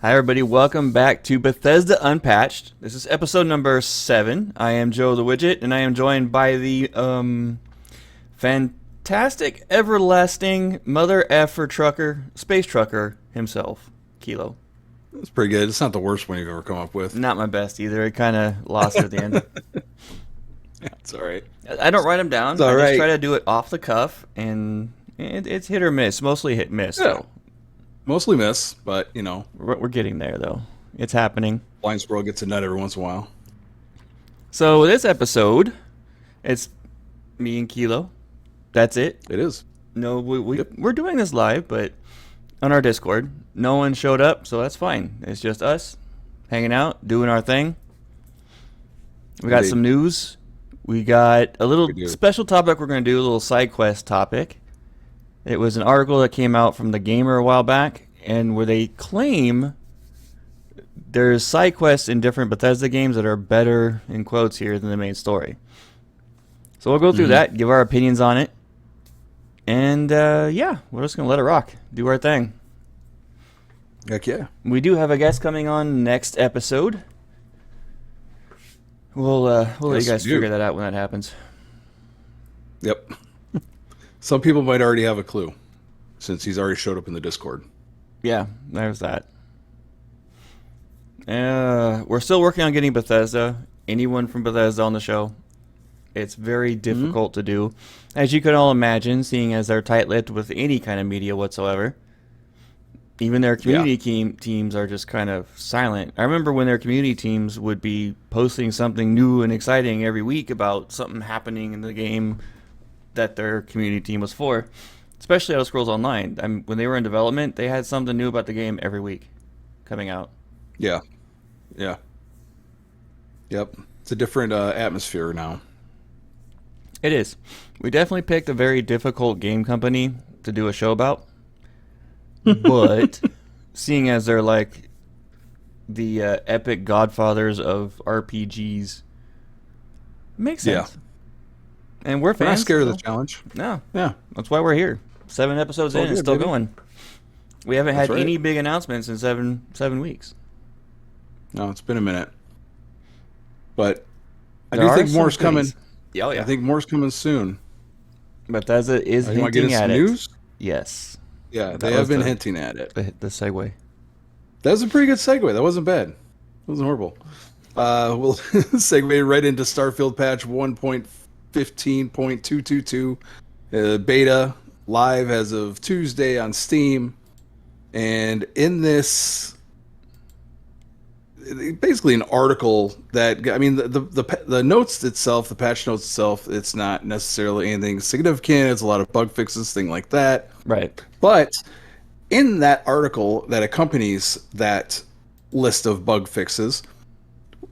Hi, everybody. Welcome back to Bethesda Unpatched. This is episode number 7. I am Joe the Wigit, and I am joined by the fantastic, everlasting mother effer trucker, space trucker himself, Kilo. That's pretty good. It's not the worst one you've ever come up with. Not my best either. I kind of lost it at the end. Yeah, it's all right. I don't write them down. It's all I just right. try to do it off the cuff, and it's hit or miss. Mostly hit miss, Yeah. though. Mostly miss, but, you know, We're getting there, though. It's happening. blind squirrel gets a nut every once in a while. So this episode, it's me and Kilo. That's it. It is. No, we're doing this live, but on our Discord, no one showed up, so that's fine. It's just us hanging out, doing our thing. We got Indeed. some news. We got a little We do. special topic we're going to do, a little side quest topic. It was an article that came out from The Gamer a while back, and where they claim there's side quests in different Bethesda games that are better, in quotes here, than the main story. So we'll go through that, give our opinions on it, and yeah, we're just going to let it rock, do our thing. Heck yeah. We do have a guest coming on next episode. We'll let you Yes, guys we do. figure that out when that happens. Yep. Some people might already have a clue, since he's already showed up in the Discord. Yeah, there's that. We're still working on getting Bethesda. Anyone from Bethesda on the show. It's very difficult to do, as you can all imagine, seeing as they're tight-lipped with any kind of media whatsoever. Even their community teams are just kind of silent. I remember when their community teams would be posting something new and exciting every week about something happening in the game that their community team was for, especially Elder Scrolls Online. I mean, when they were in development, they had something new about the game every week coming out. Yeah. Yeah. Yep. It's a different atmosphere now. It is. We definitely picked a very difficult game company to do a show about. But seeing as they're like the epic godfathers of RPGs, makes sense. And we're We're fans. not scared of so- the challenge. No, Yeah. that's why we're here. 7 episodes It's all in and good, still baby. going. We haven't That's had right. any big announcements in seven weeks. No, it's been a minute. But I There do are think some more's coming. goodies. Yeah, oh yeah. I think more's coming soon. Bethesda is You want to get hinting us at some it. news? Yes. Yeah, That they was have been the- hinting at it. The segue. That was a pretty good segue. That wasn't bad. It wasn't horrible. We'll segue right into Starfield patch 1.15.222. Beta live as of Tuesday on Steam. And in this, basically an article that, I mean, the notes itself, the patch notes itself, it's not necessarily anything significant. It's a lot of bug fixes, thing like that. Right. But in that article that accompanies that list of bug fixes,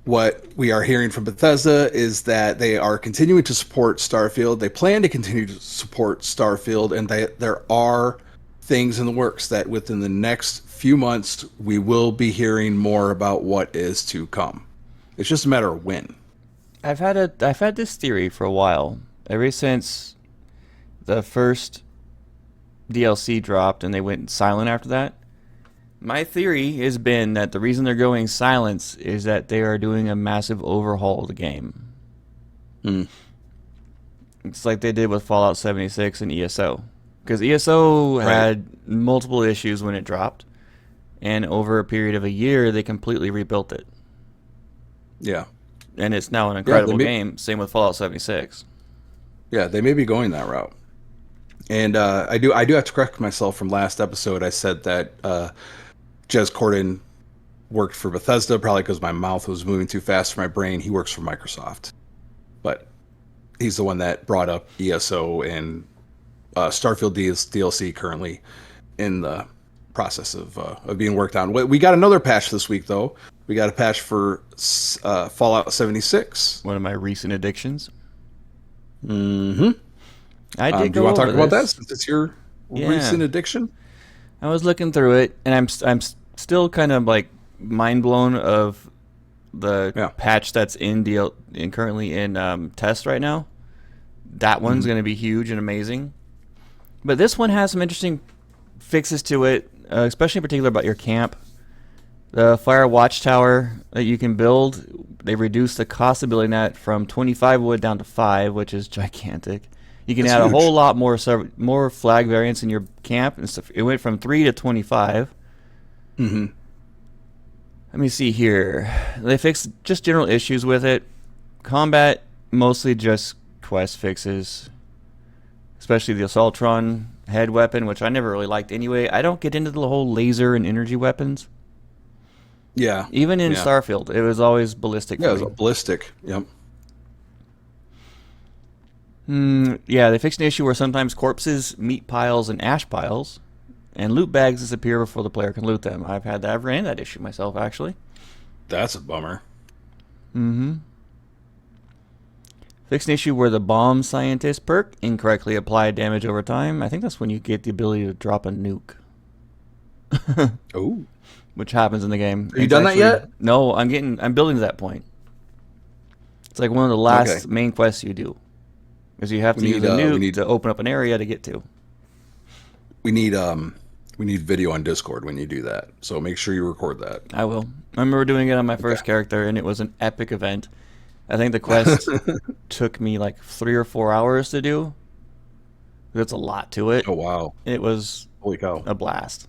what we are hearing from Bethesda is that they are continuing to support Starfield. They plan to continue to support Starfield, and there are things in the works that within the next few months we will be hearing more about what is to come. It's just a matter of when. I've had this theory for a while, ever since the first DLC dropped and they went silent after that. My theory has been that the reason they're going silent is that they are doing a massive overhaul of the game. It's like they did with Fallout 76 and ESO. Because ESO had multiple issues when it dropped, and over a period of a year, they completely rebuilt it. Yeah. And it's now an incredible may- game. Same with Fallout 76. Yeah, they may be going that route. And I do have to correct myself from last episode. I said that Jez Corden worked for Bethesda, probably because my mouth was moving too fast for my brain. He works for Microsoft. But he's the one that brought up ESO and Starfield DLC currently in the process of being worked on. We got another patch this week, though. We got a patch for Fallout 76. One of my recent addictions. Mm-hmm. I did Do you go want to over talk about that this. since it's your Yeah. recent addiction? I was looking through it, and I'm still kind of like mind blown of the patch that's currently in test right now. That one's going to be huge and amazing. But this one has some interesting fixes to it, especially in particular about your camp. The fire watchtower that you can build, they reduced the cost of building that from 25 wood down to 5, which is gigantic. You can That's add a huge. whole lot more flag variants in your camp and stuff. It went from 3 to 25. Mm-hmm. Let me see here. They fixed just general issues with it. Combat, mostly just quest fixes. Especially the Assaultron head weapon, which I never really liked anyway. I don't get into the whole laser and energy weapons. Yeah. Even in Yeah. Starfield, it was always ballistic. Yeah, it for was a me. ballistic. Yep. Yeah, they fixed an issue where sometimes corpses, meat piles, and ash piles, and loot bags disappear before the player can loot them. I've ran that issue myself, actually. That's a bummer. Mm-hmm. Fixed an issue where the bomb scientist perk incorrectly applied damage over time. I think that's when you get the ability to drop a nuke. Oh. Which happens in the game. Have you done that yet? No, I'm building to that point. It's like one of the last main quests you do. Because you have to use a nuke to open up an area to get to. We need video on Discord when you do that. So make sure you record that. I will. I remember doing it on my first character, and it was an epic event. I think the quest took me like 3 or 4 hours to do. That's a lot to it. Oh wow. It was Holy cow. a blast.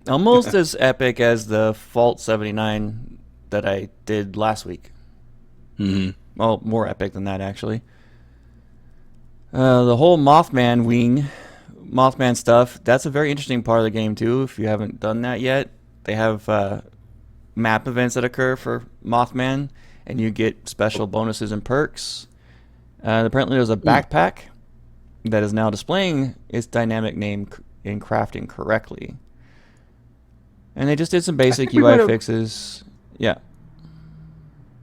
Almost as epic as the Fault 79 that I did last week. Mm-hmm. Well, more epic than that, actually. The whole Mothman stuff, that's a very interesting part of the game, too, if you haven't done that yet. They have map events that occur for Mothman, and you get special bonuses and perks. Apparently there's a backpack that is now displaying its dynamic name in crafting correctly. And they just did some basic UI fixes. Yeah.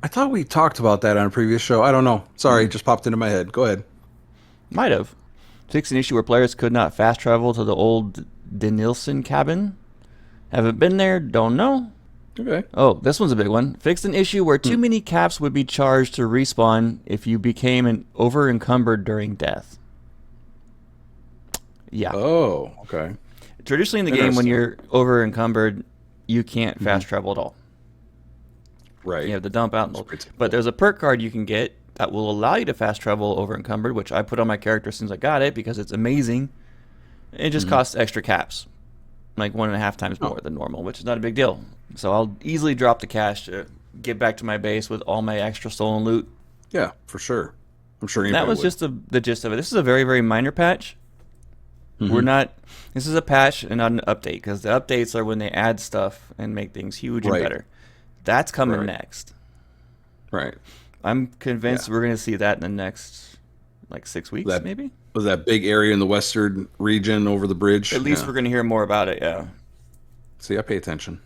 I thought we talked about that on a previous show. I don't know. Sorry, it just popped into my head. Go ahead. Might have. Fixed an issue where players could not fast travel to the old Denilson cabin. Haven't been there, don't know. Okay. Oh, this one's a big one. Fixed an issue where too many caps would be charged to respawn if you became over encumbered during death. Yeah. Oh, okay. Traditionally in the game, when you're over encumbered, you can't fast travel at all. Right. You have to dump out. But there's a perk card you can get that will allow you to fast travel over encumbered, which I put on my character since I got it because it's amazing. It just costs extra caps, like 1.5 times more than normal, which is not a big deal. So I'll easily drop the cash to get back to my base with all my extra stolen loot. Yeah, for sure. I'm sure That was just the gist of it. This is a very, very minor patch. This is a patch and not an update, because the updates are when they add stuff and make things huge and better. That's coming next. Right. I'm convinced we're going to see that in the next, 6 weeks, maybe? Was that big area in the western region over the bridge? At least we're going to hear more about it, yeah. See, I pay attention.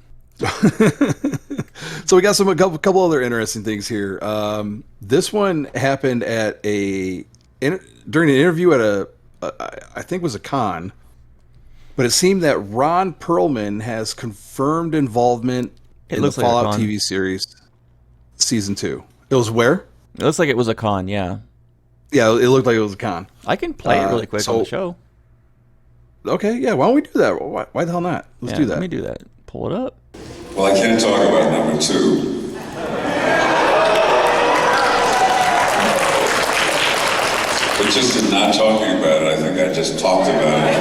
So we got a couple other interesting things here. This one happened at during an interview at I think it was a con, but it seemed that Ron Perlman has confirmed involvement in the Fallout TV series season 2. It was where? It looks like it was a con, yeah. Yeah, it looked like it was a con. I can play it really quick on the show. Okay, yeah, why don't we do that? Why the hell not? Let's do that. Let me do that. Pull it up. Well, I can't talk about number 2. But just in not talking about it, I think I just talked about it.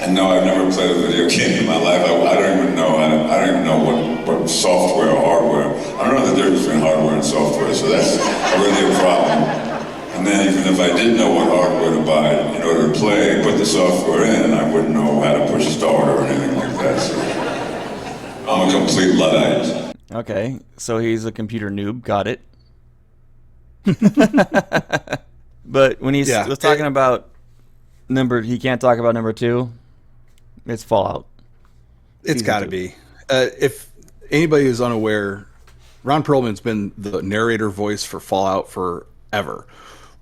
And no, I've never played a video game in my life. I don't even know. I don't even know what software or hardware. I don't know the difference between hardware and software, so that's really a problem. And then even if I did know what hardware to buy in order to play, put the software in, I wouldn't know how to push start or anything like that. So I'm a complete Luddite. Okay, so he's a computer noob. Got it. But when he was talking about he can't talk about number 2. It's Fallout. It's got to be. If anybody is unaware, Ron Perlman's been the narrator voice for Fallout forever.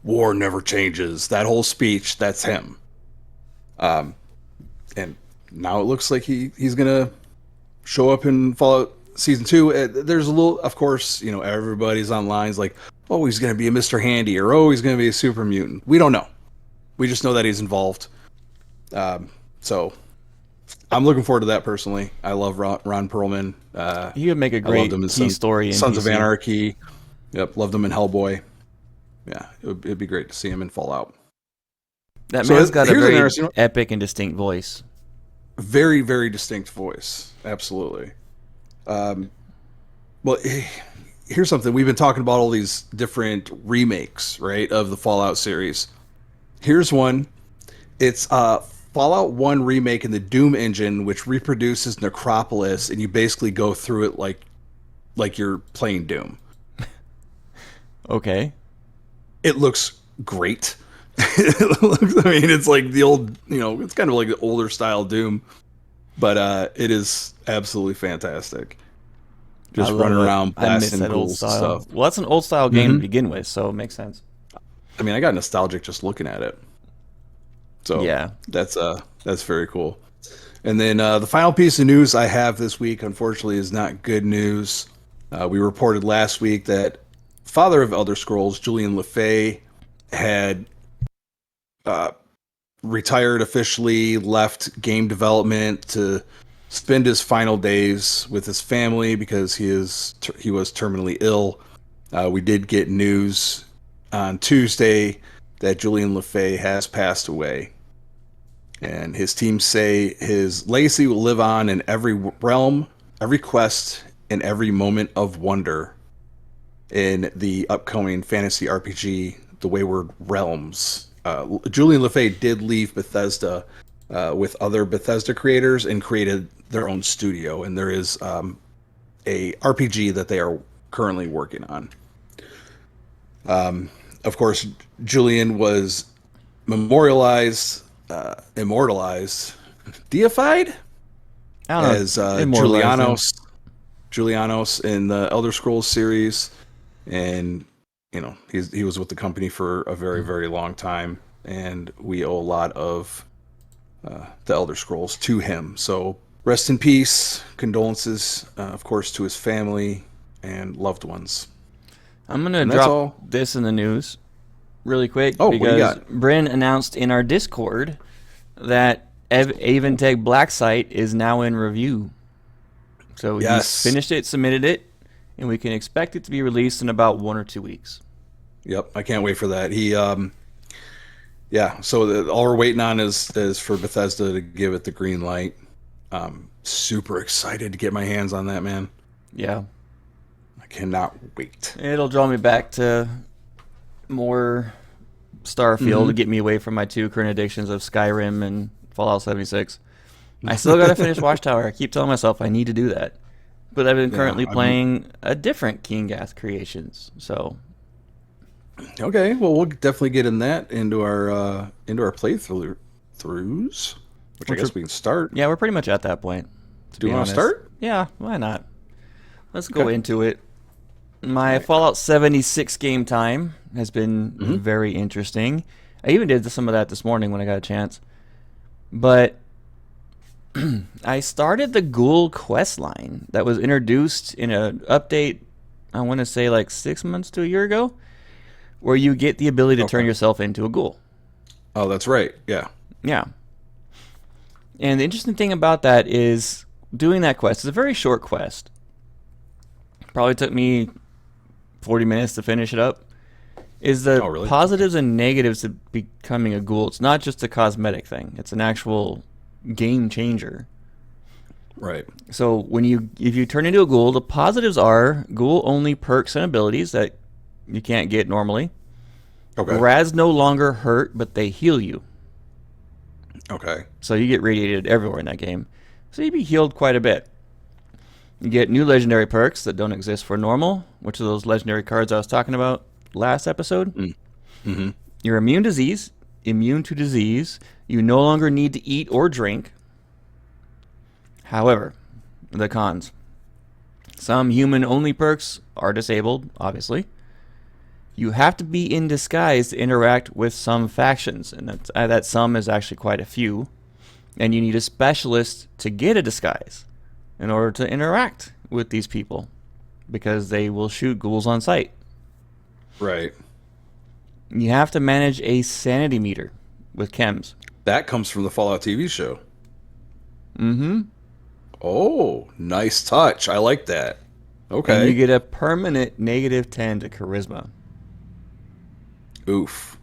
War never changes. That whole speech, that's him. And now it looks like he's going to show up in Fallout Season 2. There's a little, of course, everybody's on lines like, oh, he's going to be a Mr. Handy, or oh, he's going to be a super mutant. We don't know. We just know that he's involved. So I'm looking forward to that personally. I love Ron Perlman. He would make a I great loved him in key story in Sons of PC. Anarchy. Yep, loved him in Hellboy. Yeah, it'd be great to see him in Fallout. That So man's got a here's an very interesting one. epic and distinct voice. Very, very distinct voice. Absolutely. Well, here's something. We've been talking about all these different remakes, right, of the Fallout series. Here's one. It's Fallout 1 remake in the Doom engine, which reproduces Necropolis, and you basically go through it like you're playing Doom. Okay. It looks great. It's like the old, it's kind of like the older style Doom, but it is absolutely fantastic. Just running around blasting ghouls and stuff. Well, that's an old style game to begin with, so it makes sense. I mean, I got nostalgic just looking at it. So yeah, that's very cool. And then the final piece of news I have this week, unfortunately, is not good news. We reported last week that father of Elder Scrolls, Julian LeFay, had retired officially, left game development to spend his final days with his family because he was terminally ill. We did get news on Tuesday that Julian LeFay has passed away. And his team say his legacy will live on in every realm, every quest, and every moment of wonder in the upcoming fantasy RPG, The Wayward Realms. Julian LeFay did leave Bethesda with other Bethesda creators and created their own studio, and there is a RPG that they are currently working on. Of course, Julian was immortalized, deified as Julianos in the Elder Scrolls series, and he was with the company for a very, very long time, and we owe a lot of the Elder Scrolls to him. So rest in peace, condolences, of course, to his family and loved ones. I'm going to drop this in the news really quick because Bryn announced in our Discord that Avantech Blacksite is now in review. So he's finished it, submitted it, and we can expect it to be released in about 1 or 2 weeks. Yep, I can't wait for that. So all we're waiting on is for Bethesda to give it the green light. Super excited to get my hands on that, man. Yeah. I cannot wait. It'll draw me back to more Starfield to get me away from my 2 current addictions of Skyrim and Fallout 76. I still got to finish Watchtower. I keep telling myself I need to do that. But I've been currently playing a different Keengath Creations, so... Okay, well, we'll definitely get into our playthroughs, which I guess we can start. Yeah, we're pretty much at that point. Do you want to start? Yeah, why not? Let's go into it. My Fallout 76 game time has been very interesting. I even did some of that this morning when I got a chance. But I started the Ghoul quest line that was introduced in an update, I want to say like 6 months to a year ago, where you get the ability to turn yourself into a ghoul. Oh, that's right. Yeah. Yeah. And the interesting thing about that is doing that quest is a very short quest. Probably took me 40 minutes to finish it up. Is the positives and negatives of becoming a ghoul. It's not just a cosmetic thing. It's an actual game changer. Right. So if you turn into a ghoul, the positives are ghoul only perks and abilities that you can't get normally. Okay. Rads no longer hurt, but they heal you. Okay. So you get radiated everywhere in that game. So you'd be healed quite a bit. You get new legendary perks that don't exist for normal, which are those legendary cards I was talking about last episode. Mm-hmm. You're immune to disease. You no longer need to eat or drink. However, the cons. Some human-only perks are disabled, obviously. You have to be in disguise to interact with some factions, and that some is actually quite a few. And you need a specialist to get a disguise in order to interact with these people, because they will shoot ghouls on sight. Right. You have to manage a sanity meter with chems. That comes from the Fallout TV show. Mm-hmm. Oh, nice touch. I like that. Okay. And you get a permanent -10 to charisma. Oof.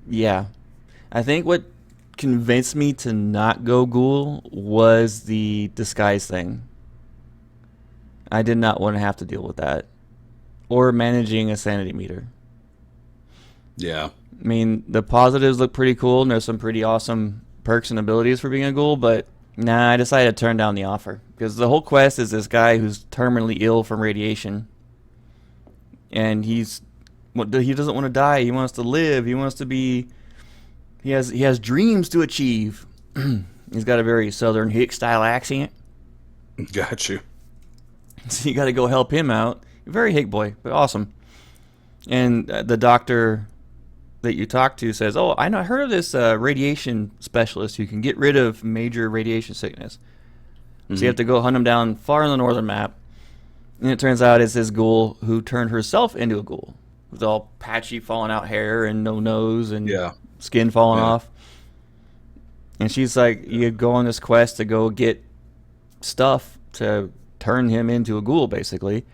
Yeah. I think what convinced me to not go ghoul was the disguise thing. I did not want to have to deal with that. Or managing a sanity meter. Yeah. I mean, the positives look pretty cool, and there's some pretty awesome perks and abilities for being a ghoul, but nah, I decided to turn down the offer. Because the whole quest is this guy who's terminally ill from radiation. And he doesn't want to die. He wants to live. He wants to be... He has dreams to achieve. He's got a very Southern hick style accent. Got you. So you got to go help him out. Very hick boy, but awesome. And the doctor that you talk to says, "Oh, I heard of this radiation specialist who can get rid of major radiation sickness." So you have to go hunt him down far on the northern map. And it turns out it's this ghoul who turned herself into a ghoul. With all patchy, falling out hair and no nose and skin falling off. And she's like, you go on this quest to go get stuff to turn him into a ghoul, basically.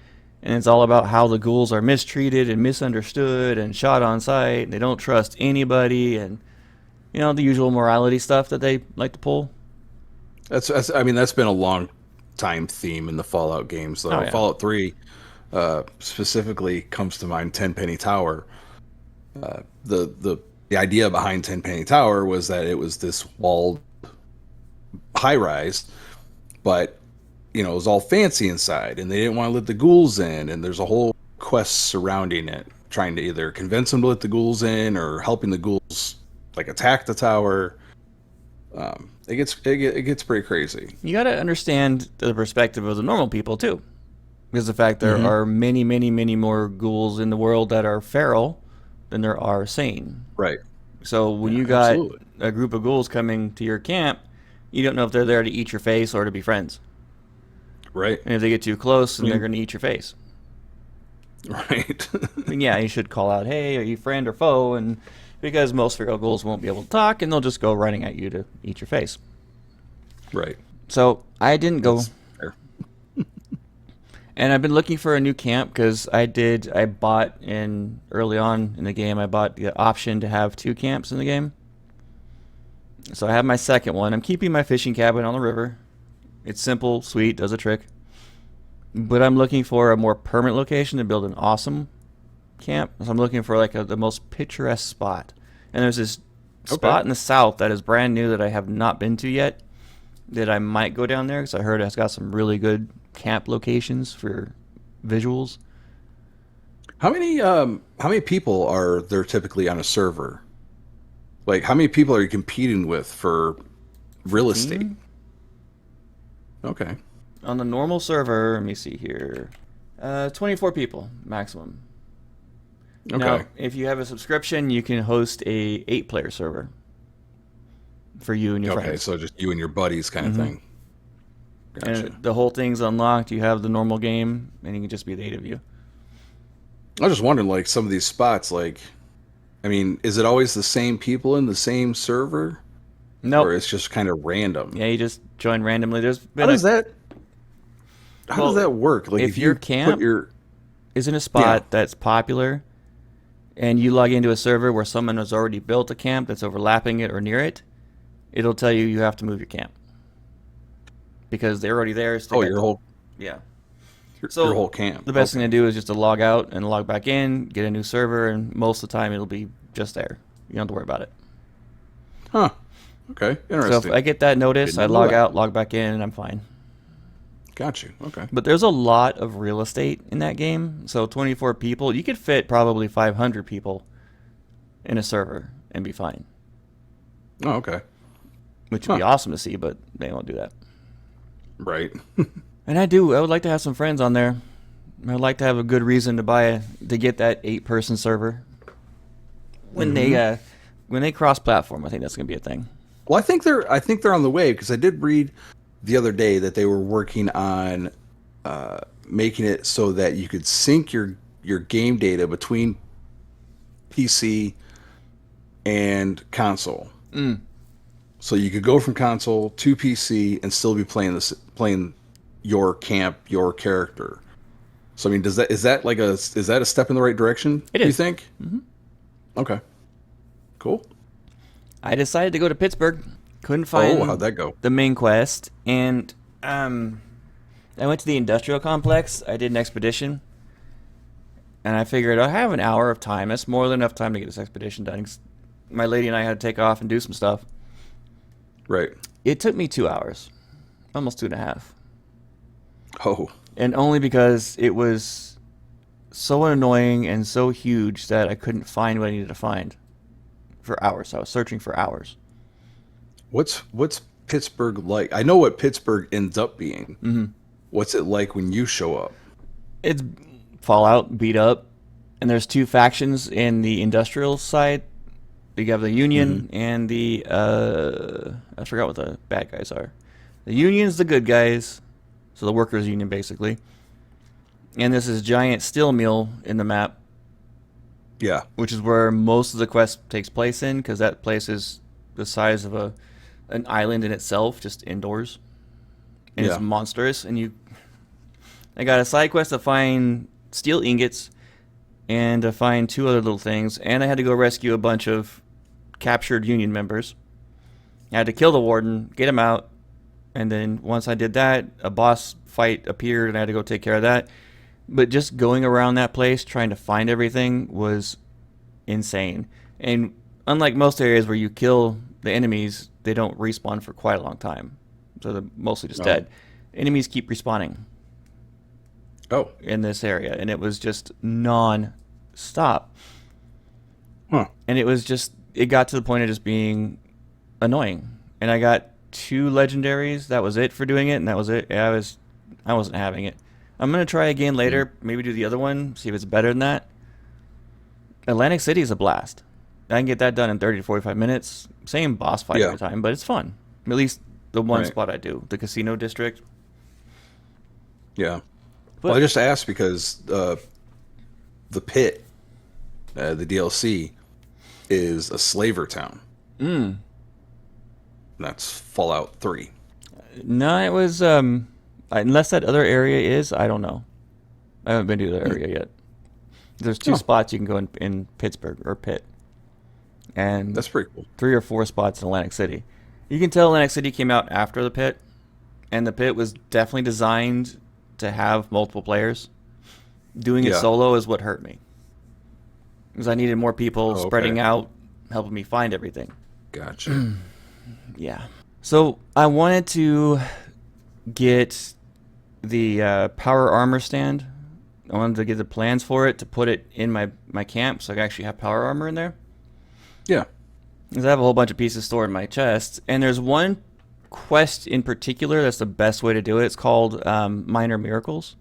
And it's all about how the ghouls are mistreated and misunderstood and shot on sight. And they don't trust anybody. And, the usual morality stuff that they like to pull. That's been a long time theme in the Fallout games, though. Oh, yeah. Fallout 3 specifically comes to mind. Tenpenny Tower. The idea behind Tenpenny Tower was that it was this walled high rise, but it was all fancy inside, and they didn't want to let the ghouls in. And there's a whole quest surrounding it, trying to either convince them to let the ghouls in or helping the ghouls attack the tower. It gets pretty crazy. You got to understand the perspective of the normal people too, because the fact there are many, many, many more ghouls in the world that are feral than there are sane. Right. So when you got a group of ghouls coming to your camp, you don't know if they're there to eat your face or to be friends. Right. And if they get too close, then they're going to eat your face. Right. And yeah, you should call out, "Hey, are you friend or foe?" And because most feral ghouls won't be able to talk, and they'll just go running at you to eat your face. Right. So I didn't go. That's fair. And I've been looking for a new camp because I bought early on in the game, I bought the option to have 2 camps in the game. So I have my second one. I'm keeping my fishing cabin on the river. It's simple, sweet, does a trick. But I'm looking for a more permanent location to build an awesome camp. So I'm looking for the most picturesque spot. And there's this spot in the south that is brand new that I have not been to yet, that I might go down there because I heard it's got some really good camp locations for visuals. How many people are there typically on a server? How many people are you competing with for real estate? Okay. On the normal server, let me see here, 24 people maximum. Okay. Now, if you have a subscription, you can host a 8-player server for you and your friends. Okay, so just you and your buddies kind of thing. Gotcha. And the whole thing's unlocked. You have the normal game, and you can just be the 8 of you. I was just wondering, some of these spots, is it always the same people in the same server? No. Nope. Or it's just kind of random? Yeah, you just join randomly. There's been How does that work? If your camp is in a spot that's popular, and you log into a server where someone has already built a camp that's overlapping it or near it, it'll tell you have to move your camp. Because they're already there. So your whole camp. The best thing to do is just to log out and log back in, get a new server, and most of the time it'll be just there. You don't have to worry about it. Huh. Okay. Interesting. So if I get that notice, I log out, log back in, and I'm fine. Got you. Okay. But there's a lot of real estate in that game. So 24 people, you could fit probably 500 people in a server and be fine. Oh, okay. Which would be awesome to see, but they won't do that. Right. And I would like to have some friends on there. I'd like to have a good reason to get that 8-person server. When they cross-platform, I think that's going to be a thing. Well, I think they're on the way, because I did read the other day that they were working on making it so that you could sync your game data between PC and console. So you could go from console to PC and still be playing your camp, your character. So I mean, is that a step in the right direction? It do you is. think? Mm-hmm. Okay. Cool. I decided to go to Pittsburgh. Couldn't find how'd that go? the main quest, and I went to the industrial complex. I did an expedition, and I figured I have an hour of time. That's more than enough time to get this expedition done. My lady and I had to take off and do some stuff. Right. It took me 2 hours, almost 2.5. Oh. And only because it was so annoying and so huge that I couldn't find what I needed to find for hours. I was searching for hours. What's Pittsburgh like? I know what Pittsburgh ends up being. Mm-hmm. What's it like when you show up? It's Fallout, beat up, and there's two factions in the industrial side. You have the Union and the I forgot what the bad guys are. The Union's the good guys, so the workers' union basically. And this is giant steel mill in the map. Yeah. Which is where most of the quest takes place in, because that place is the size of an island in itself, just indoors. And it's monstrous. And I got a side quest to find steel ingots and to find two other little things. And I had to go rescue a bunch of captured Union members. I had to kill the warden, get him out. And then once I did that, a boss fight appeared and I had to go take care of that. But just going around that place trying to find everything was insane. And unlike most areas where you kill the enemies, they don't respawn for quite a long time. So they're mostly just dead. Enemies keep respawning. In this area. And it was just non-stop. Huh. And it got to the point of just being annoying. And I got 2 legendaries. That was it for doing it, and that was it. I wasn't having it. I'm going to try again later, maybe do the other one, see if it's better than that. Atlantic City is a blast. I can get that done in 30 to 45 minutes. Same boss fight every time, but it's fun. At least the one spot I do, the casino district. Yeah. Well, I just asked because the pit, the DLC, is a slaver town. That's Fallout 3. No, it was unless that other area is, I don't know. I haven't been to the area yet. There's 2 spots you can go in Pittsburgh or Pitt, and that's pretty cool. 3 or 4 spots in Atlantic City. You can tell Atlantic City came out after the Pit, and the Pit was definitely designed to have multiple players. Doing it solo is what hurt me, because I needed more people spreading out, helping me find everything. Gotcha. Yeah. So I wanted to get the power armor stand. I wanted to get the plans for it to put it in my camp so I could actually have power armor in there. Yeah. Because I have a whole bunch of pieces stored in my chest. And there's one quest in particular that's the best way to do it. It's called Minor Miracles.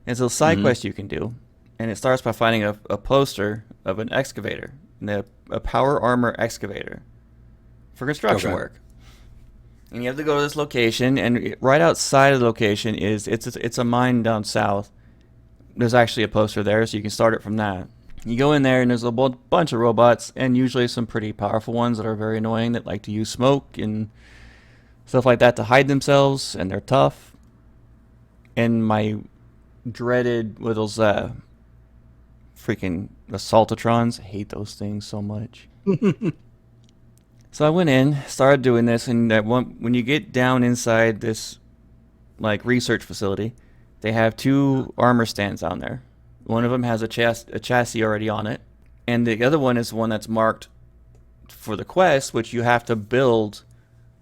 It's a side quest you can do. And it starts by finding a poster of an excavator. A power armor excavator for construction work. And you have to go to this location, and right outside of the location it's a mine down south. There's actually a poster there, so you can start it from that. You go in there, and there's a bunch of robots, and usually some pretty powerful ones that are very annoying that like to use smoke and stuff like that to hide themselves, and they're tough. And my dreaded with those freaking assaultatrons, I hate those things so much. So I went in, started doing this, and when you get down inside this like research facility, they have 2 armor stands down there. One of them has a chassis already on it, and the other one is one that's marked for the quest, which you have to build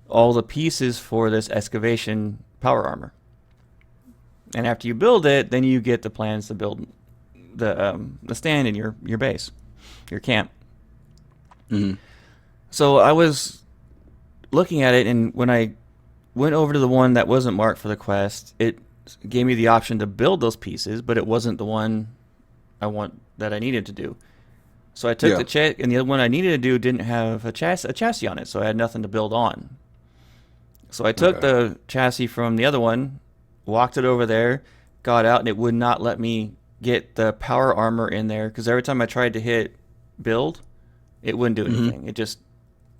all the pieces for this excavation power armor. And after you build it, then you get the plans to build the stand in your base, your camp. Mm-hmm. So I was looking at it, and when I went over to the one that wasn't marked for the quest, it gave me the option to build those pieces, but it wasn't the one that I needed to do. So I took the check, and the other one I needed to do didn't have a chassis on it, so I had nothing to build on. So I took the chassis from the other one, walked it over there, got out, and it would not let me get the power armor in there, because every time I tried to hit build, it wouldn't do anything. It just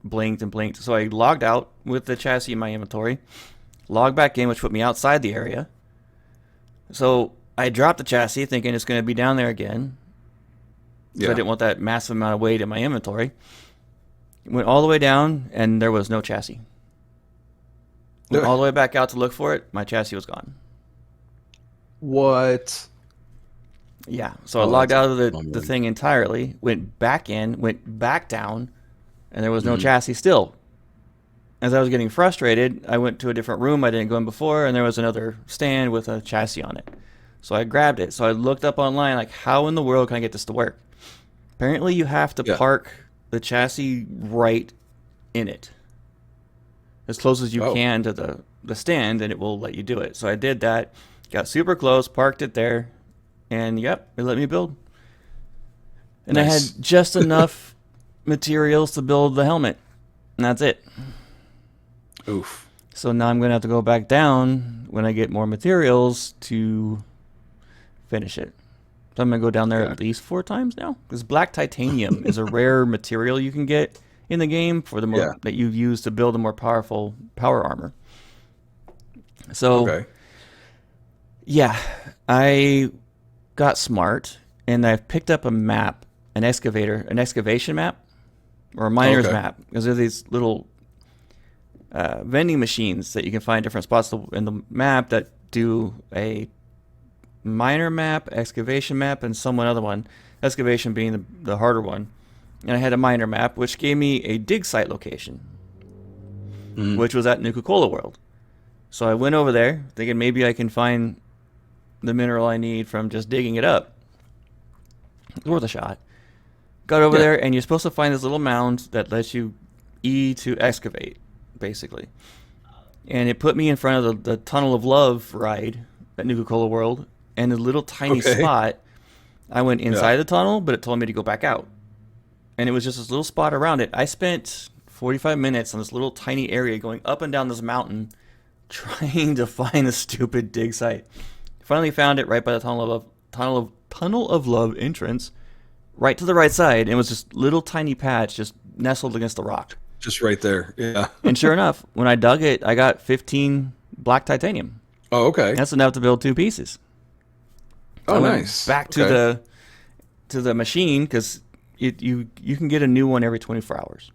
blinked and blinked. So I logged out with the chassis in my inventory, logged back in, which put me outside the area. So I dropped the chassis thinking it's going to be down there again. So I didn't want that massive amount of weight in my inventory. Went all the way down, and there was no chassis. Went all the way back out to look for it. My chassis was gone. What? Yeah. So I logged out of the thing entirely, went back in, went back down, and there was no chassis still. As I was getting frustrated, I went to a different room I didn't go in before, and there was another stand with a chassis on it. So I grabbed it. So I looked up online, like, how in the world can I get this to work? Apparently, you have to park the chassis right in it, as close as you can to the stand, and it will let you do it. So I did that, got super close, parked it there, and it let me build. And I had just enough materials to build the helmet, and that's it. Oof. So now I'm going to have to go back down when I get more materials to finish it. So I'm going to go down there at least 4 times now. Because black titanium is a rare material you can get in the game for the that you use to build a more powerful power armor. So, I got smart, and I've picked up a map, an excavation map, or a miner's map. Because there are these little vending machines that you can find different spots in the map that do a miner map, excavation map, and some other one. Excavation being the harder one. And I had a miner map, which gave me a dig site location, which was at Nuka-Cola World. So I went over there, thinking maybe I can find the mineral I need from just digging it up. It's worth a shot. Got over there, and you're supposed to find this little mound that lets you E to excavate, basically. And it put me in front of the Tunnel of Love ride at Nuka-Cola World, and a little tiny spot. I went inside the tunnel, but it told me to go back out. And it was just this little spot around it. I spent 45 minutes on this little tiny area going up and down this mountain trying to find the stupid dig site. Finally found it right by the Tunnel of Love entrance, right to the right side. It was just little tiny patch just nestled against the rock. Just right there. Yeah. And sure enough, when I dug it, I got 15 black titanium. Oh, okay. That's enough to build 2 pieces. Oh, nice. Back to the machine, because you can get a new one every 24 hours.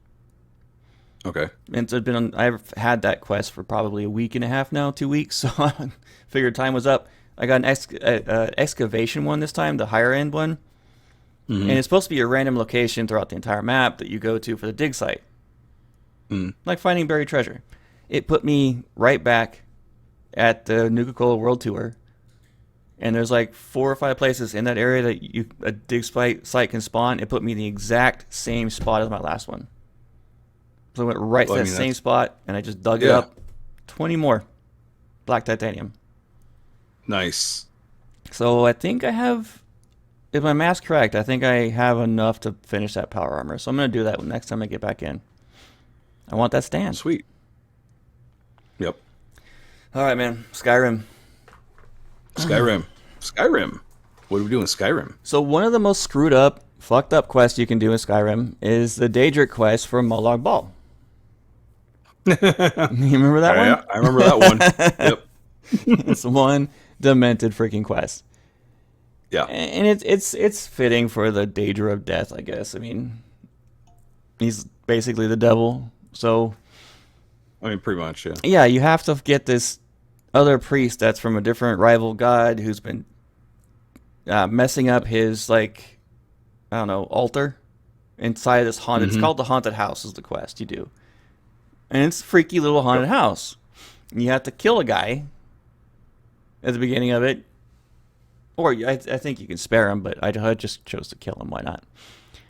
Okay. And so I've had that quest for probably a week and a half now, 2 weeks. So I figured time was up. I got an excavation one this time, the higher end one. And it's supposed to be a random location throughout the entire map that you go to for the dig site. Like finding buried treasure. It put me right back at the Nuka-Cola World Tour. And there's like 4 or 5 places in that area that a dig site can spawn. It put me in the exact same spot as my last one. So I went right to that same spot, and I just dug it up. 20 more black titanium. Nice. So I think I have, if my math's correct, I think I have enough to finish that power armor. So I'm going to do that next time I get back in. I want that stand. Sweet. Yep. All right, man. Skyrim. Skyrim. What do we do in Skyrim? So one of the most screwed up, fucked up quests you can do in Skyrim is the Daedric quest for Molag Bal. You remember that one? Yeah, I remember that one. Yep. It's one demented freaking quest. Yeah. And it's fitting for the Daedra of Death, I guess. I mean, he's basically the devil. So, I mean, pretty much, yeah. Yeah, you have to get this other priest that's from a different rival god who's been messing up his, like, I don't know, altar inside this haunted. It's called the Haunted House is the quest you do. And it's a freaky little haunted house. And you have to kill a guy at the beginning of it. Or I think you can spare him, but I just chose to kill him. Why not?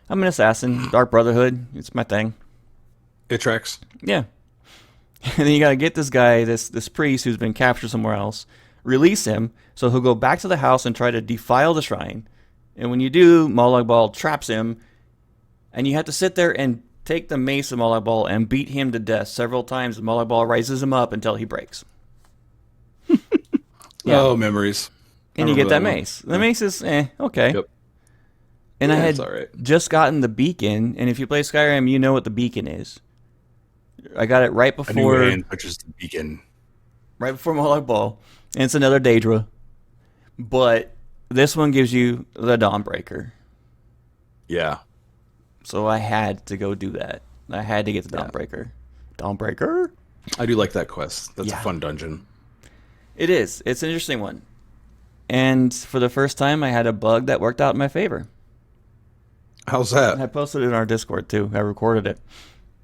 I'm an assassin. Dark Brotherhood. It's my thing. It tracks. Yeah. And then you got to get this guy, this priest who's been captured somewhere else, release him, so he'll go back to the house and try to defile the shrine. And when you do, Molag Bal traps him, and you have to sit there and take the mace of Molag Bal and beat him to death several times. And Molag Bal raises him up until he breaks. Yeah. Oh, memories. And you get that mace. The mace is, okay. Yep. And I had just gotten the beacon, and if you play Skyrim, you know what the beacon is. I got it right A new before hand touches the beacon. Molag Bal, and it's another Daedra, but this one gives you the Dawnbreaker. Yeah. So I had to go do that. I had to get the Dawnbreaker. Dawnbreaker? I do like that quest. That's Yeah. a fun dungeon. It is. It's an interesting one. And for the first time, I had a bug that worked out in my favor. How's that? I posted it in our Discord, too. I recorded it.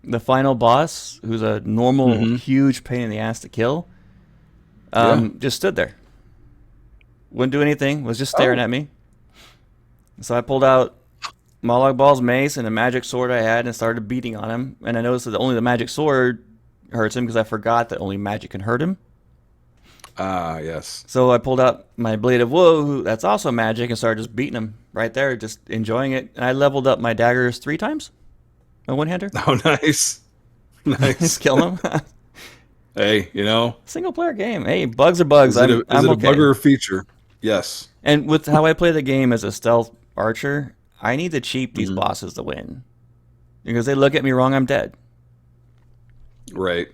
The final boss, who's a normal, huge pain in the ass to kill, just stood there. Wouldn't do anything, was just staring at me. So I pulled out Molag Bal's mace and a magic sword I had and started beating on him. And I noticed that only the magic sword hurts him because I forgot that only magic can hurt him. Ah, yes. So I pulled out my Blade of Woe, that's also magic, and started just beating him right there, just enjoying it. And I leveled up my daggers 3 times. A one-hander. Oh, nice. Nice. Just kill him. Hey, Single player game. Hey, bugs are bugs. Is it I'm a okay. bug or a feature? Yes. And with how I play the game as a stealth archer, I need to cheat these bosses to win. Because they look at me wrong, I'm dead. Right.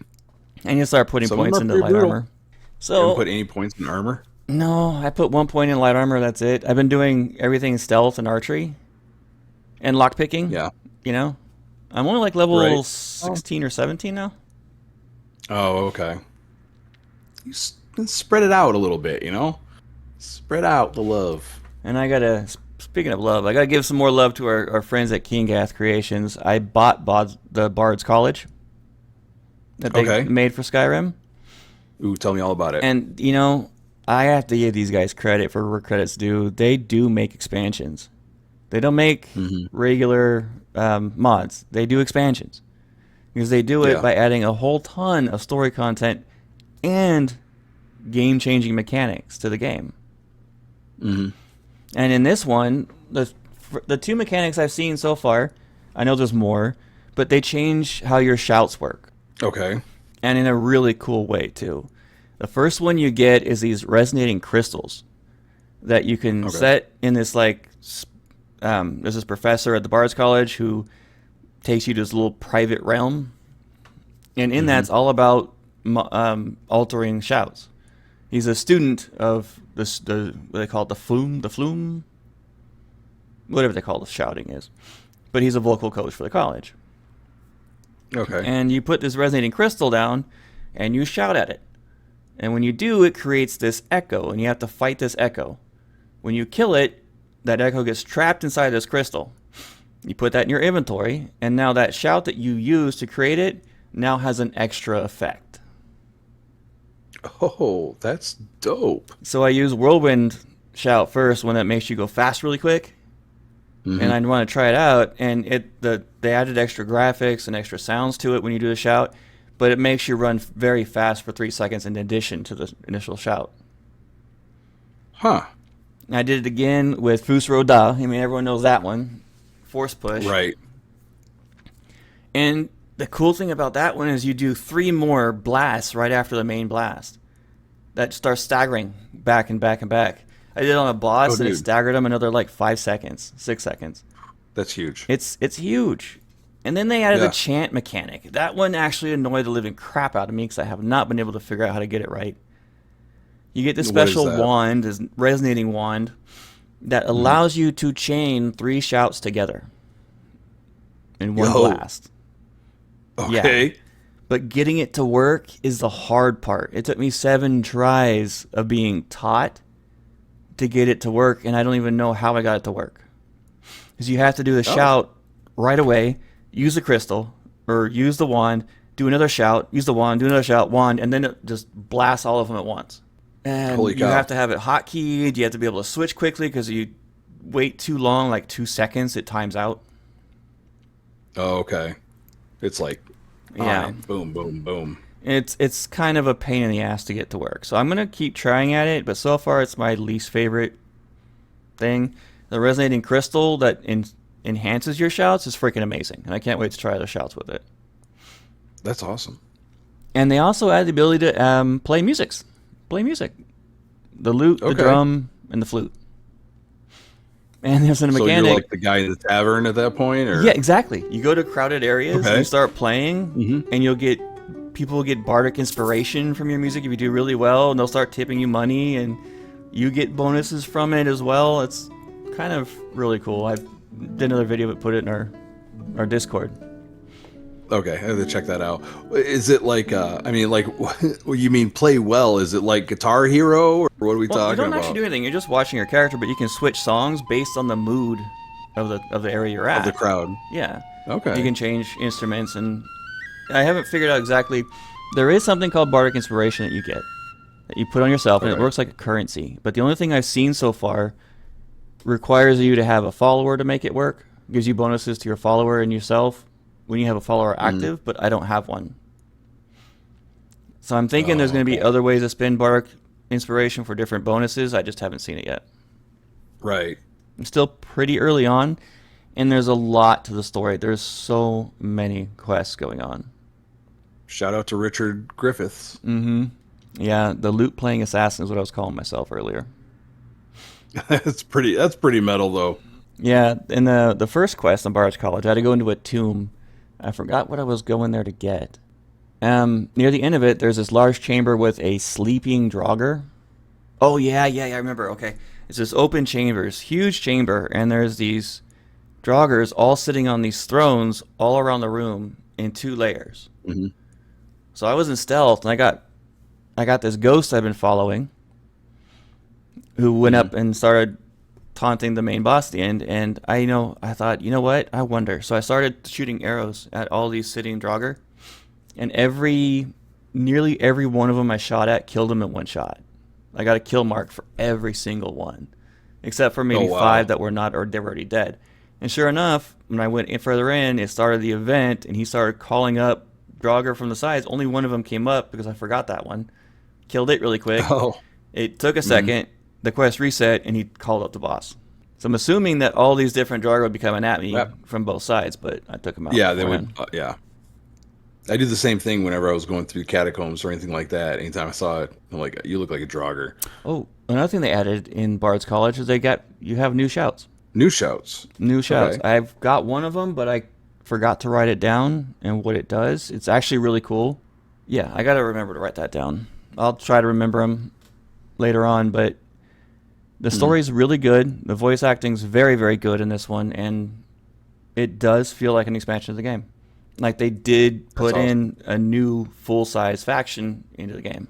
And you start putting Some of them points are into pretty light brutal. armor. You So haven't put any points in armor? no, I put 1 point in light armor, that's it. I've been doing everything stealth and archery. And lockpicking. Yeah. I'm only like level Right. 16 or 17 now. Oh, okay. You spread it out a little bit, Spread out the love. And I gotta, speaking of love, I gotta give some more love to our friends at Kingath Creations. I bought the Bard's College that they made for Skyrim. Ooh, tell me all about it. And, I have to give these guys credit for where credit's due. They do make expansions. They don't make regular mods. They do expansions. Because they do it by adding a whole ton of story content and game-changing mechanics to the game. Mm-hmm. And in this one, the 2 mechanics I've seen so far, I know there's more, but they change how your shouts work. Okay. And in a really cool way, too. The first one you get is these resonating crystals that you can set in this, there's this professor at the Bard's College who takes you to this little private realm. And in that's all about altering shouts. He's a student of what they call it, the flume? Whatever they call the shouting is. But he's a vocal coach for the college. Okay. And you put this resonating crystal down, and you shout at it. And when you do, it creates this echo, and you have to fight this echo. When you kill it, that echo gets trapped inside this crystal. You put that in your inventory, and now that shout that you used to create it now has an extra effect. Oh, that's dope. So I use Whirlwind Shout first, one that makes you go fast really quick. And I want to try it out, and they added extra graphics and extra sounds to it when you do the shout, but it makes you run very fast for 3 seconds in addition to the initial shout. Huh. I did it again with Fus Roda. I mean, everyone knows that one. Force push. Right. And the cool thing about that one is you do 3 more blasts right after the main blast. That starts staggering back and back and back. I did it on a boss, and it staggered him another 5 seconds, 6 seconds. That's huge. It's huge. And then they added a chant mechanic. That one actually annoyed the living crap out of me because I have not been able to figure out how to get it right. You get this special wand, this resonating wand, that allows you to chain 3 shouts together in one blast. Okay. Yeah. But getting it to work is the hard part. It took me 7 tries of being taught to get it to work, and I don't even know how I got it to work. Because you have to do the shout right away, use the crystal, or use the wand, do another shout, use the wand, do another shout, wand, and then it just blasts all of them at once. And you have to have it hotkeyed. You have to be able to switch quickly because you wait too long, 2 seconds, it times out. Oh, okay. It's boom, boom, boom. It's kind of a pain in the ass to get to work. So I'm going to keep trying at it, but so far it's my least favorite thing. The resonating crystal that enhances your shouts is freaking amazing, and I can't wait to try other shouts with it. That's awesome. And they also add the ability to play music. The lute, the drum, and the flute. And there's a So mechanic. you're like the guy in the tavern at that point, or Yeah, exactly. You go to crowded areas, Okay. and you start playing, and people will get bardic inspiration from your music if you do really well, and they'll start tipping you money, and you get bonuses from it as well. It's kind of really cool. I did another video, but put it in our Discord. Okay, I have to check that out. Is it like, I mean, like, what you mean play well? Is it like Guitar Hero, or what are we Well, talking you don't about? actually do anything. You're just watching your character, but you can switch songs based on the mood of the area you're at. Of the crowd. Yeah. Okay. You can change instruments, and I haven't figured out exactly. There is something called bardic inspiration that you get, that you put on yourself, and it Okay. works like a currency. But the only thing I've seen so far requires you to have a follower to make it work. Gives you bonuses to your follower and yourself when you have a follower active, but I don't have one. So I'm thinking there's going to be other ways to spend bardic inspiration for different bonuses. I just haven't seen it yet. Right. I'm still pretty early on, and there's a lot to the story. There's so many quests going on. Shout out to Richard Griffiths. Yeah, the loot playing assassin is what I was calling myself earlier. That's pretty metal, though. Yeah, in the first quest on Bard's College, I had to go into a tomb. I forgot what I was going there to get. Near the end of it, there's this large chamber with a sleeping Draugr. Oh, yeah, I remember. Okay. It's this open chambers, huge chamber, and there's these Draugrs all sitting on these thrones all around the room in 2 layers. Mhm. So I was in stealth, and I got this ghost I've been following who went up and started taunting the main boss at the end, and I thought, you know what? I wonder. So I started shooting arrows at all these sitting Draugr, and nearly every one of them I shot at killed them in one shot. I got a kill mark for every single one, except for maybe 5 that were not, or they were already dead. And sure enough, when I went further in, it started the event, and he started calling up Draugr from the sides. Only one of them came up because I forgot that one. Killed it really quick. Oh. It took a second. The quest reset, and he called up the boss. So I'm assuming that all these different Draugr would be coming at me from both sides, but I took them out. Yeah, they would. beforehand. Yeah. I do the same thing whenever I was going through catacombs or anything like that. Anytime I saw it, I'm like, you look like a Draugr. Oh, another thing they added in Bard's College is you have new shouts. New shouts. New shouts. Okay. I've got one of them, but I forgot to write it down and what it does. It's actually really cool. Yeah, I got to remember to write that down. I'll try to remember them later on, but the story's really good. The voice acting's very, very good in this one, and it does feel like an expansion of the game. Like they did put in a new full-size faction into the game.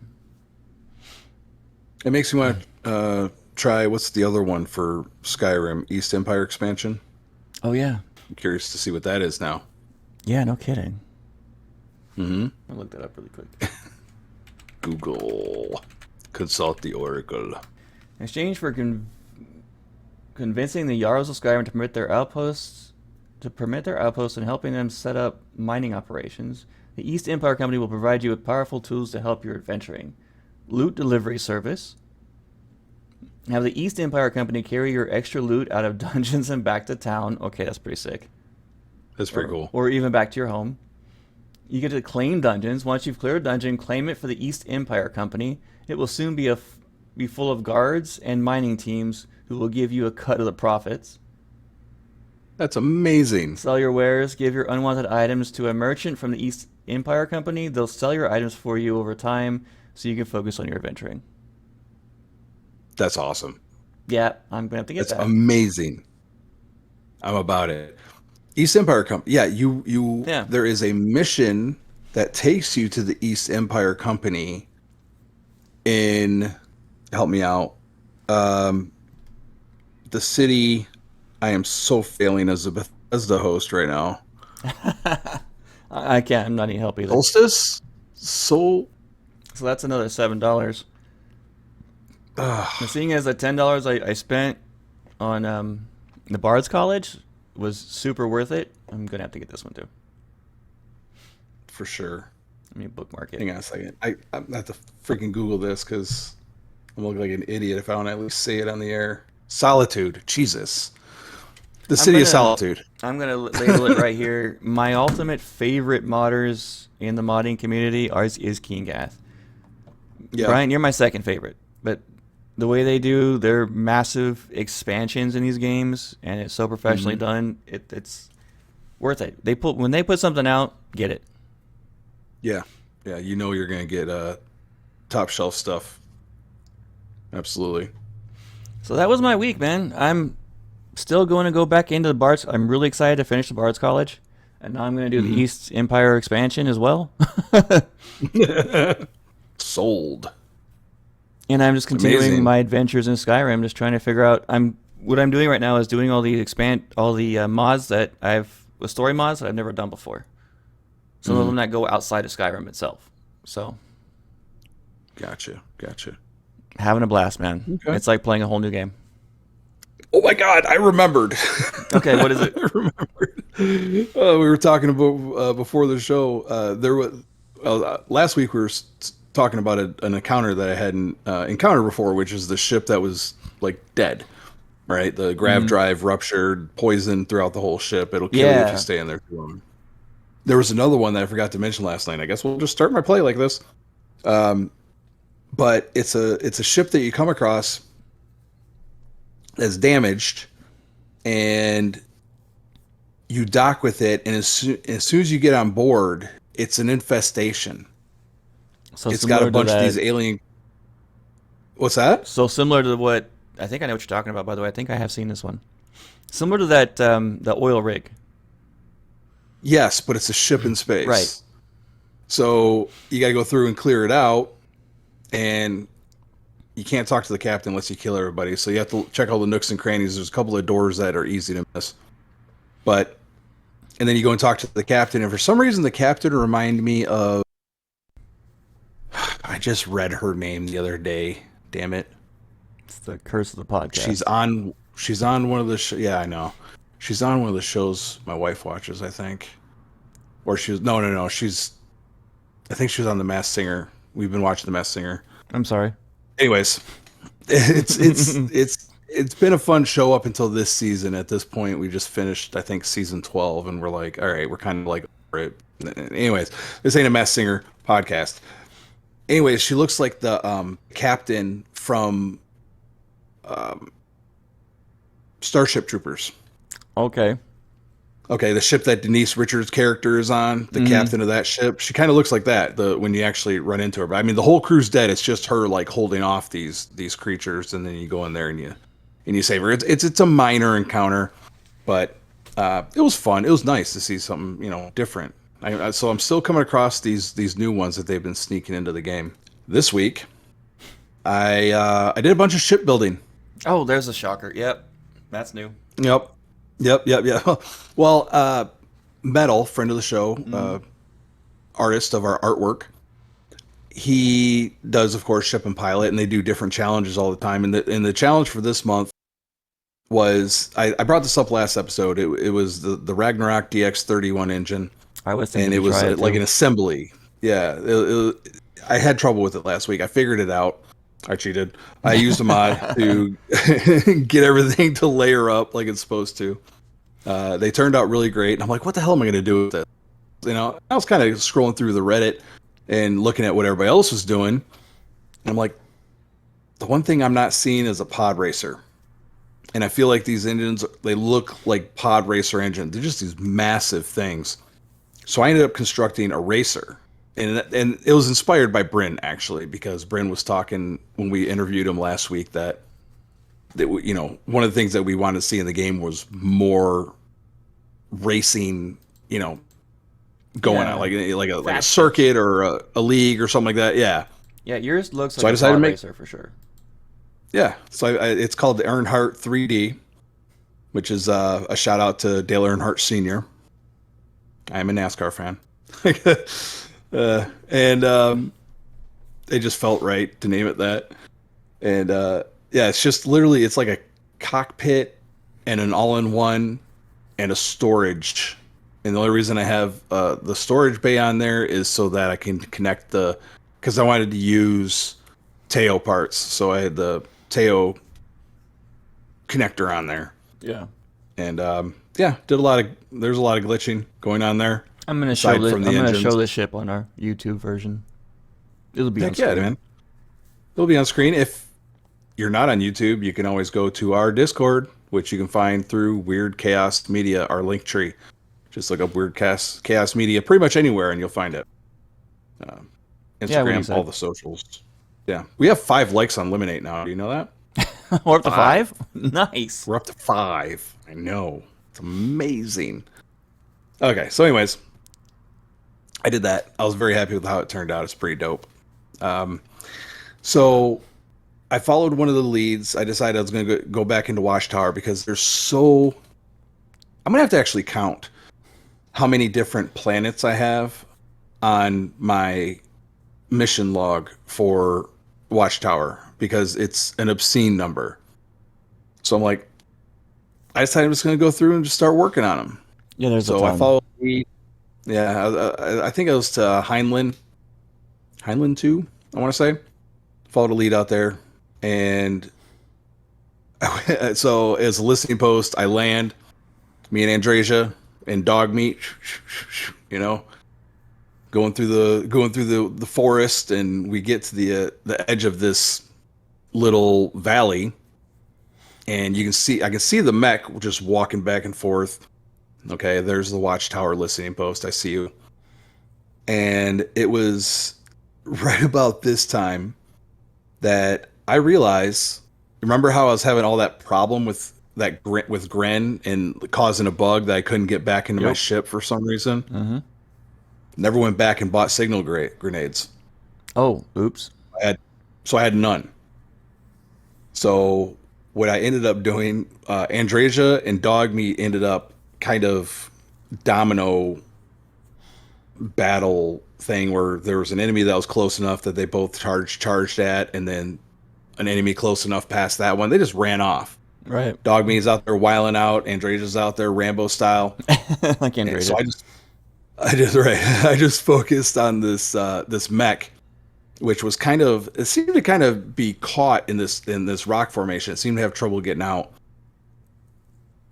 It makes me want to try, what's the other one for Skyrim? East Empire expansion? Oh, yeah. I'm curious to see what that is now. Yeah, no kidding. Mm-hmm. I'll look that up really quick. Google. Consult the Oracle. In exchange for convincing the Jarls of Skyrim to permit their outposts and helping them set up mining operations, the East Empire Company will provide you with powerful tools to help your adventuring. Loot delivery service. Have the East Empire Company carry your extra loot out of dungeons and back to town. Okay, that's pretty sick. That's pretty cool. Or even back to your home. You get to claim dungeons. Once you've cleared a dungeon, claim it for the East Empire Company. It will soon be full of guards and mining teams who will give you a cut of the profits. That's amazing. Sell your wares. Give your unwanted items to a merchant from the East Empire Company. They'll sell your items for you over time so you can focus on your adventuring. That's awesome. Yeah, I'm going to have to get That's that. amazing. I'm about it. East Empire Company. Yeah, Yeah. There is a mission that takes you to the East Empire Company in, help me out, the city. I am so failing as a Bethesda host right now. I can't. I'm not any help either. Solstice? So that's another $7. Now, seeing as the $10 I spent on the Bard's College was super worth it, I'm going to have to get this one too. for sure. Let me bookmark it. Hang on a second. I'm gonna have to freaking Google this because I'm looking like an idiot if I don't at least say it on the air. Solitude. Jesus. The City of Solitude. I'm going to label it right here. My ultimate favorite modders in the modding community is King Gath. Yeah. Brian, you're my second favorite. But the way they do their massive expansions in these games, and it's so professionally done. It's worth it. When they put something out, get it. Yeah, you know you're gonna get top shelf stuff. Absolutely. So that was my week, man. I'm still going to go back into the Bards. I'm really excited to finish the Bards College, and now I'm going to do the East Empire expansion as well. Sold. And I'm just continuing my adventures in Skyrim, just trying to figure out. What I'm doing right now is doing all the mods that story mods that I've never done before. Some of them that go outside of Skyrim itself. So, Gotcha. having a blast, man. Okay. It's like playing a whole new game. Oh my God, I remembered. Okay, what is it? I remembered. We were talking about before the show. Last week we were talking about an encounter that I hadn't encountered before, which is the ship that was like dead. Right, the grav drive ruptured, poison throughout the whole ship. It'll kill you if you stay in there too long. There was another one that I forgot to mention last night. I guess we'll just start my play like this. But it's a ship that you come across that's damaged, and you dock with it, and as soon as you get on board, it's an infestation. So it's got a bunch of these alien. What's that? So similar to what I think I know what you're talking about. By the way, I think I have seen this one. Similar to that, the oil rig. Yes, but it's a ship in space. Right. So you got to go through and clear it out, and you can't talk to the captain unless you kill everybody. So you have to check all the nooks and crannies. There's a couple of doors that are easy to miss. And then you go and talk to the captain, and for some reason the captain reminded me of... I just read her name the other day. Damn it. It's the curse of the podcast. She's on one of the... Yeah, I know. She's on one of the shows my wife watches, I think. Or she's... No. I think she was on The Masked Singer. We've been watching The Masked Singer. I'm sorry. Anyways, it's been a fun show up until this season. At this point, we just finished, I think, season 12, and we're like, all right, we're kind of like over it. Anyways, this ain't a Masked Singer podcast. Anyways, she looks like the captain from Starship Troopers. Okay, the ship that Denise Richards' character is on, the captain of that ship, she kind of looks like that when you actually run into her. But I mean, the whole crew's dead. It's just her like holding off these creatures, and then you go in there and you save her. It's a minor encounter, but it was fun. It was nice to see something different. So I'm still coming across these new ones that they've been sneaking into the game. This week, I did a bunch of shipbuilding. Oh, there's a shocker. Yep, that's new. Yep. Well, Metal, friend of the show, artist of our artwork, he does, of course, Ship and Pilot, and they do different challenges all the time. And the challenge for this month was, I brought this up last episode, it was the Ragnarok DX31 engine. I was thinking, and it was like an assembly. Yeah, I had trouble with it last week. I figured it out. I cheated. I used a mod to get everything to layer up like it's supposed to. They turned out really great. And I'm like, what the hell am I going to do with this? I was kind of scrolling through the Reddit and looking at what everybody else was doing. And I'm like, the one thing I'm not seeing is a pod racer. And I feel like these engines, they look like pod racer engines. They're just these massive things. So I ended up constructing a racer. And it was inspired by Bryn, actually, because Bryn was talking when we interviewed him last week that one of the things that we wanted to see in the game was more racing, going on like a circuit or a league or something like that. Yeah. Yeah, yours looks like so I decided to make racer for sure. Yeah, so it's called the Earnhardt 3D, which is a shout out to Dale Earnhardt Sr. I am a NASCAR fan. And it just felt right to name it that. And it's just literally, it's like a cockpit and an all-in-one and a storage. And the only reason I have the storage bay on there is so that I can connect because I wanted to use Teo parts. So I had the Teo connector on there. Yeah. And there's a lot of glitching going on there. I'm gonna show this ship on our YouTube version. It'll be on screen. Yeah, man. It'll be on screen. If you're not on YouTube, you can always go to our Discord, which you can find through Weird Chaos Media, our link tree. Just look up Weird Chaos Media pretty much anywhere and you'll find it. Instagram, all the socials. Yeah. We have 5 likes on Lemonade now. Do you know that? We're up to 5? Nice. We're up to 5. I know. It's amazing. Okay, so anyways, I did that. I was very happy with how it turned out. It's pretty dope. So I followed one of the leads. I decided I was going to go back into Watchtower because there's so... I'm going to have to actually count how many different planets I have on my mission log for Watchtower because it's an obscene number. So I'm like, I decided I'm just going to go through and just start working on them. Yeah, there's so I followed the... Yeah, I think it was to Heinlein 2, I want to say. Followed a lead out there. And so as a listening post, I land, me and Andrasia and dog meat, you know, going through the forest, and we get to the edge of this little valley, and I can see the mech just walking back and forth. Okay, there's the Watchtower listening post. I see you. And it was right about this time that I realized, remember how I was having all that problem with Gren and causing a bug that I couldn't get back into my ship for some reason? Mm-hmm. Never went back and bought signal grenades. Oh, oops. So I had none. So what I ended up doing, Andrasia and Dogmeat ended up kind of domino battle thing where there was an enemy that was close enough that they both charged at, and then an enemy close enough past that one. They just ran off. Right. Dogmeat's out there wiling out. Andrasia's out there Rambo style. Like Andrasia. So I just focused on this mech, which was it seemed to kind of be caught in this rock formation. It seemed to have trouble getting out.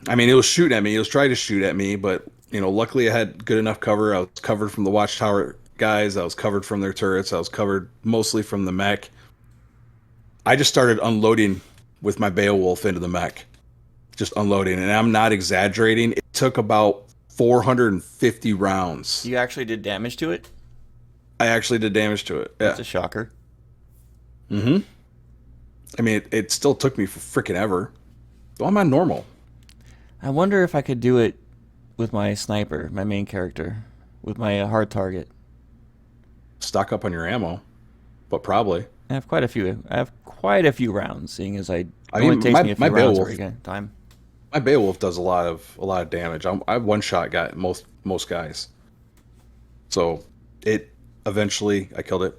I mean, it was shooting at me. It was trying to shoot at me, but luckily I had good enough cover. I was covered from the Watchtower guys. I was covered from their turrets. I was covered mostly from the mech. I just started unloading with my Beowulf into the mech, just unloading, and I'm not exaggerating. It took about 450 rounds. You actually did damage to it? I actually did damage to it. Yeah. That's a shocker. Mm-hmm. I mean, it still took me for freaking ever. Though I'm on normal. I wonder if I could do it with my sniper, my main character, with my hard target. Stock up on your ammo, but probably. I have quite a few rounds, seeing as it only takes me a few rounds every time. My Beowulf does a lot of damage. I one shot got most guys. So eventually I killed it.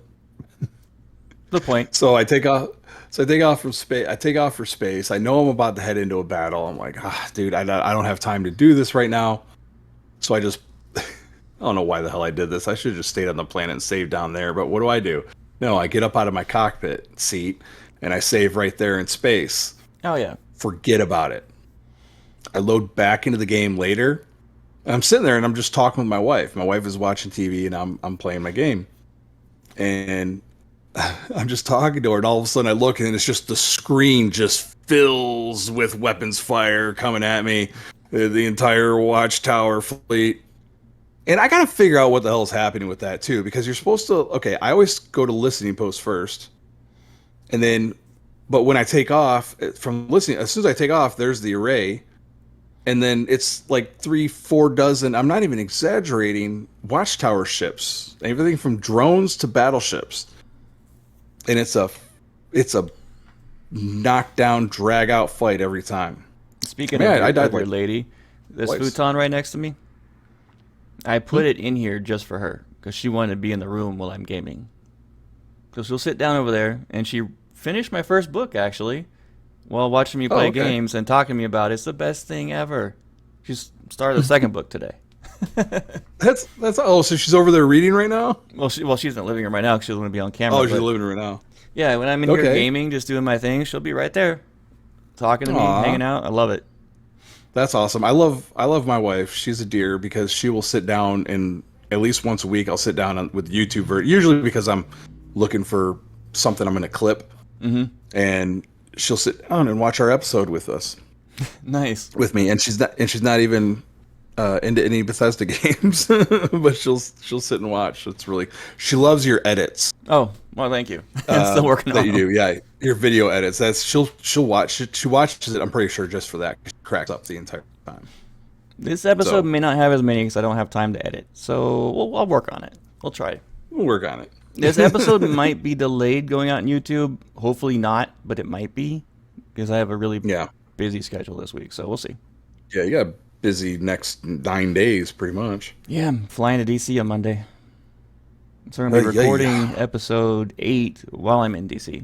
The point. So I take off. So I take off from space. I take off for space. I know I'm about to head into a battle. I'm like, dude, I don't have time to do this right now. So I just, I don't know why the hell I did this. I should have just stayed on the planet and saved down there. But what do? No, I get up out of my cockpit seat and I save right there in space. Oh yeah. Forget about it. I load back into the game later. And I'm sitting there and I'm just talking with my wife. My wife is watching TV and I'm playing my game. And I'm just talking to her, and all of a sudden I look, and it's just the screen just fills with weapons fire coming at me, the entire Watchtower fleet. And I got to figure out what the hell is happening with that, too, because you're supposed to... Okay, I always go to listening post first, and then... But when I take off from listening, as soon as I take off, there's the array, and then it's like 3-4 dozen, I'm not even exaggerating, Watchtower ships. Everything from drones to battleships. And it's a knockdown, drag out fight every time. Speaking of your lady, this futon right next to me, I put it in here just for her because she wanted to be in the room while I'm gaming. So she'll sit down over there, and she finished my first book actually while watching me play games and talking to me about it. It's the best thing ever. She's started the second book today. That's so she's over there reading right now? Well, she's in the living room right now because she doesn't want to be on camera. Oh, she's in the living room right now. Yeah, when I'm in here gaming, just doing my thing, she'll be right there, talking to me, hanging out. I love it. That's awesome. I love my wife. She's a dear because she will sit down and at least once a week I'll sit down with YouTube usually because I'm looking for something I'm going to clip. Mm-hmm. And she'll sit down and watch our episode with us, Nice. with me, and she's not even into any Bethesda games, but she'll sit and watch. She loves your edits. Oh, well, thank you. I'm still working that on you them. do, yeah. Your video edits. She'll watch. She watches it. I'm pretty sure just for that. She cracks up the entire time. This episode So- may not have as many because I don't have time to edit. So I'll work on it. We'll try. We'll work on it. This episode might be delayed going out on YouTube. Hopefully not, but it might be because I have a really Yeah. busy schedule this week. So we'll see. Yeah, you got a busy next 9 days, pretty much. Yeah, I'm flying to DC on Monday. So we're going to be Yeah. recording episode 8 while I'm in DC.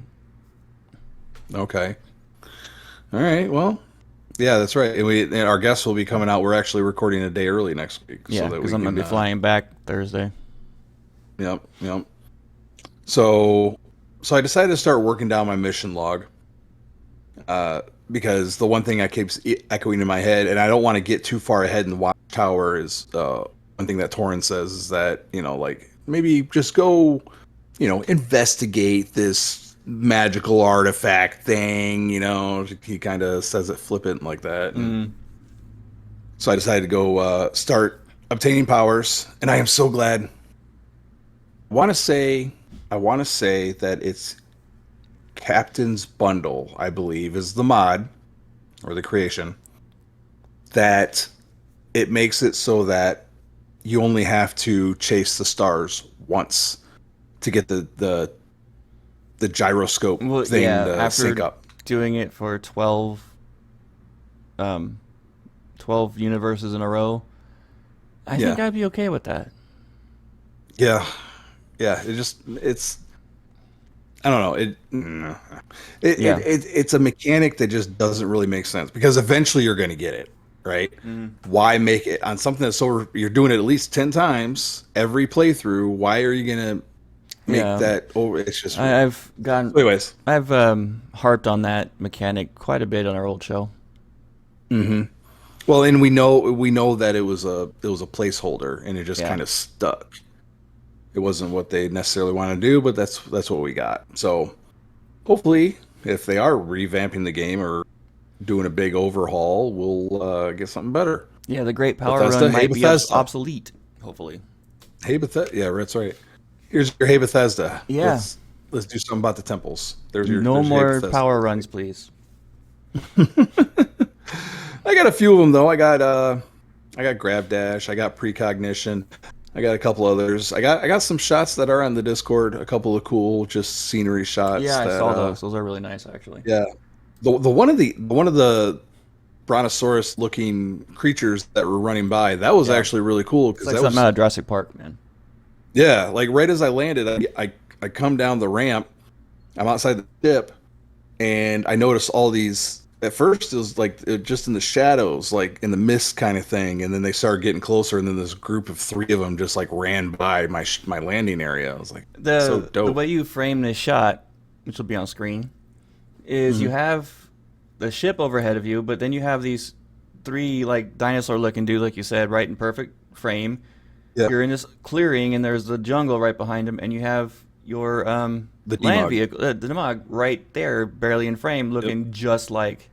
Okay. All right. Well, yeah, that's right. And our guests will be coming out. We're actually recording a day early next week. Yeah, that we because I'm going can, to be flying back Thursday. Yep. So I decided to start working down my mission log. Because the one thing that keeps echoing in my head, and I don't want to get too far ahead in the Watchtower, is one thing that Torrin says is that, like, maybe just go, investigate this magical artifact thing, he kind of says it flippant like that. So I decided to go start obtaining powers, and I am so glad. I want to say that it's Captain's Bundle, I believe, is the mod or the creation that it makes it so that you only have to chase the stars once to get the gyroscope thing to after sync up. doing it for 12 universes in a row, I think I'd be okay with that. Yeah. It's I don't know. It's a mechanic that just doesn't really make sense because eventually you're going to get it, right? Why make it on something that's you're doing it at least 10 times every playthrough? Why are you going to make that over? It's just anyways. I've harped on that mechanic quite a bit on our old show. Well, and we know that it was a placeholder and it just kind of stuck. It wasn't what they necessarily want to do, but that's what we got. So hopefully, if they are revamping the game or doing a big overhaul, we'll get something better. Yeah, the Great Power Bethesda, Run might be Bethesda. obsolete, hopefully. Hey Bethesda, yeah, that's right. Here's your Hey Bethesda. Yeah. Let's do something about the temples. There's No Hey more Bethesda. power runs, please. I got a few of them though. I got Grab Dash. I got Precognition. I got a couple others. I got some shots that are on the Discord. A couple of cool, just scenery shots. Yeah, I that, saw those. Those are really nice, actually. Yeah, the one of the brontosaurus looking creatures that were running by, that was actually really cool It's because like that something was out of Jurassic Park, man. yeah. Like right as I landed, I come down the ramp. I'm outside the ship, and I noticed all these. At first, it was like just in the shadows, like in the mist kind of thing, and then they started getting closer, and then this group of 3 of them just like ran by my landing area. I was like, so dope. The way you frame this shot, which will be on screen, is you have the ship overhead of you, but then you have these 3 like dinosaur-looking dudes, like you said, right in perfect frame. Yeah. You're in this clearing, and there's the jungle right behind them, and you have your The land Demog. vehicle, the Demog, right there, barely in frame, looking just like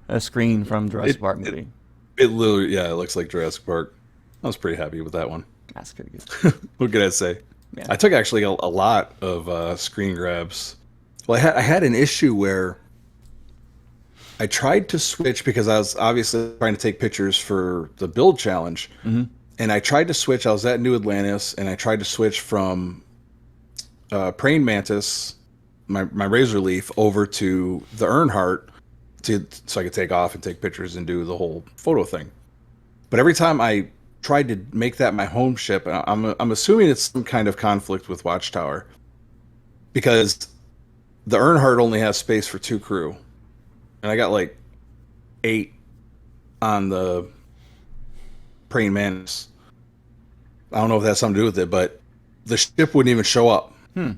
a screen from Jurassic Park movie. It literally, it looks like Jurassic Park. I was pretty happy with that one. That's pretty good. What could I say? Yeah. I took actually a lot of screen grabs. Well, I had an issue where I tried to switch because I was obviously trying to take pictures for the build challenge, and I tried to switch. I was at New Atlantis, and I tried to switch from praying mantis, my razor leaf, over to the Earnhardt so I could take off and take pictures and do the whole photo thing. But every time I tried to make that my home ship, I'm assuming it's some kind of conflict with Watchtower, because the Earnhardt only has space for 2 crew, and I got like 8 on the praying mantis. I don't know if that's something to do with it, but the ship wouldn't even show up. Yeah,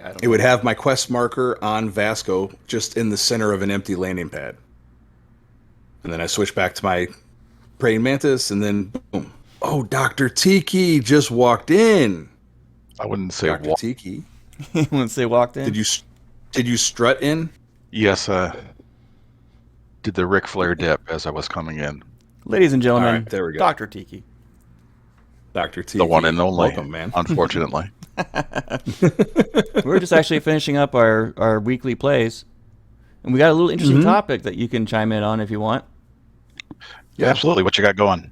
I don't It would have my quest marker on Vasco just in the center of an empty landing pad. And then I switch back to my praying mantis, and then boom. Oh, Dr. Tiki just walked in. I wouldn't say Dr. walk. Tiki. Once they walked in. Did you strut in? Yes, did the Ric Flair dip as I was coming in. Ladies and gentlemen, All right, there we go. Dr. Tiki. Dr. T. The one and only. Welcome, man. Unfortunately. We're just actually finishing up our weekly plays. And we got a little interesting topic that you can chime in on if you want. Yeah, absolutely. What you got going?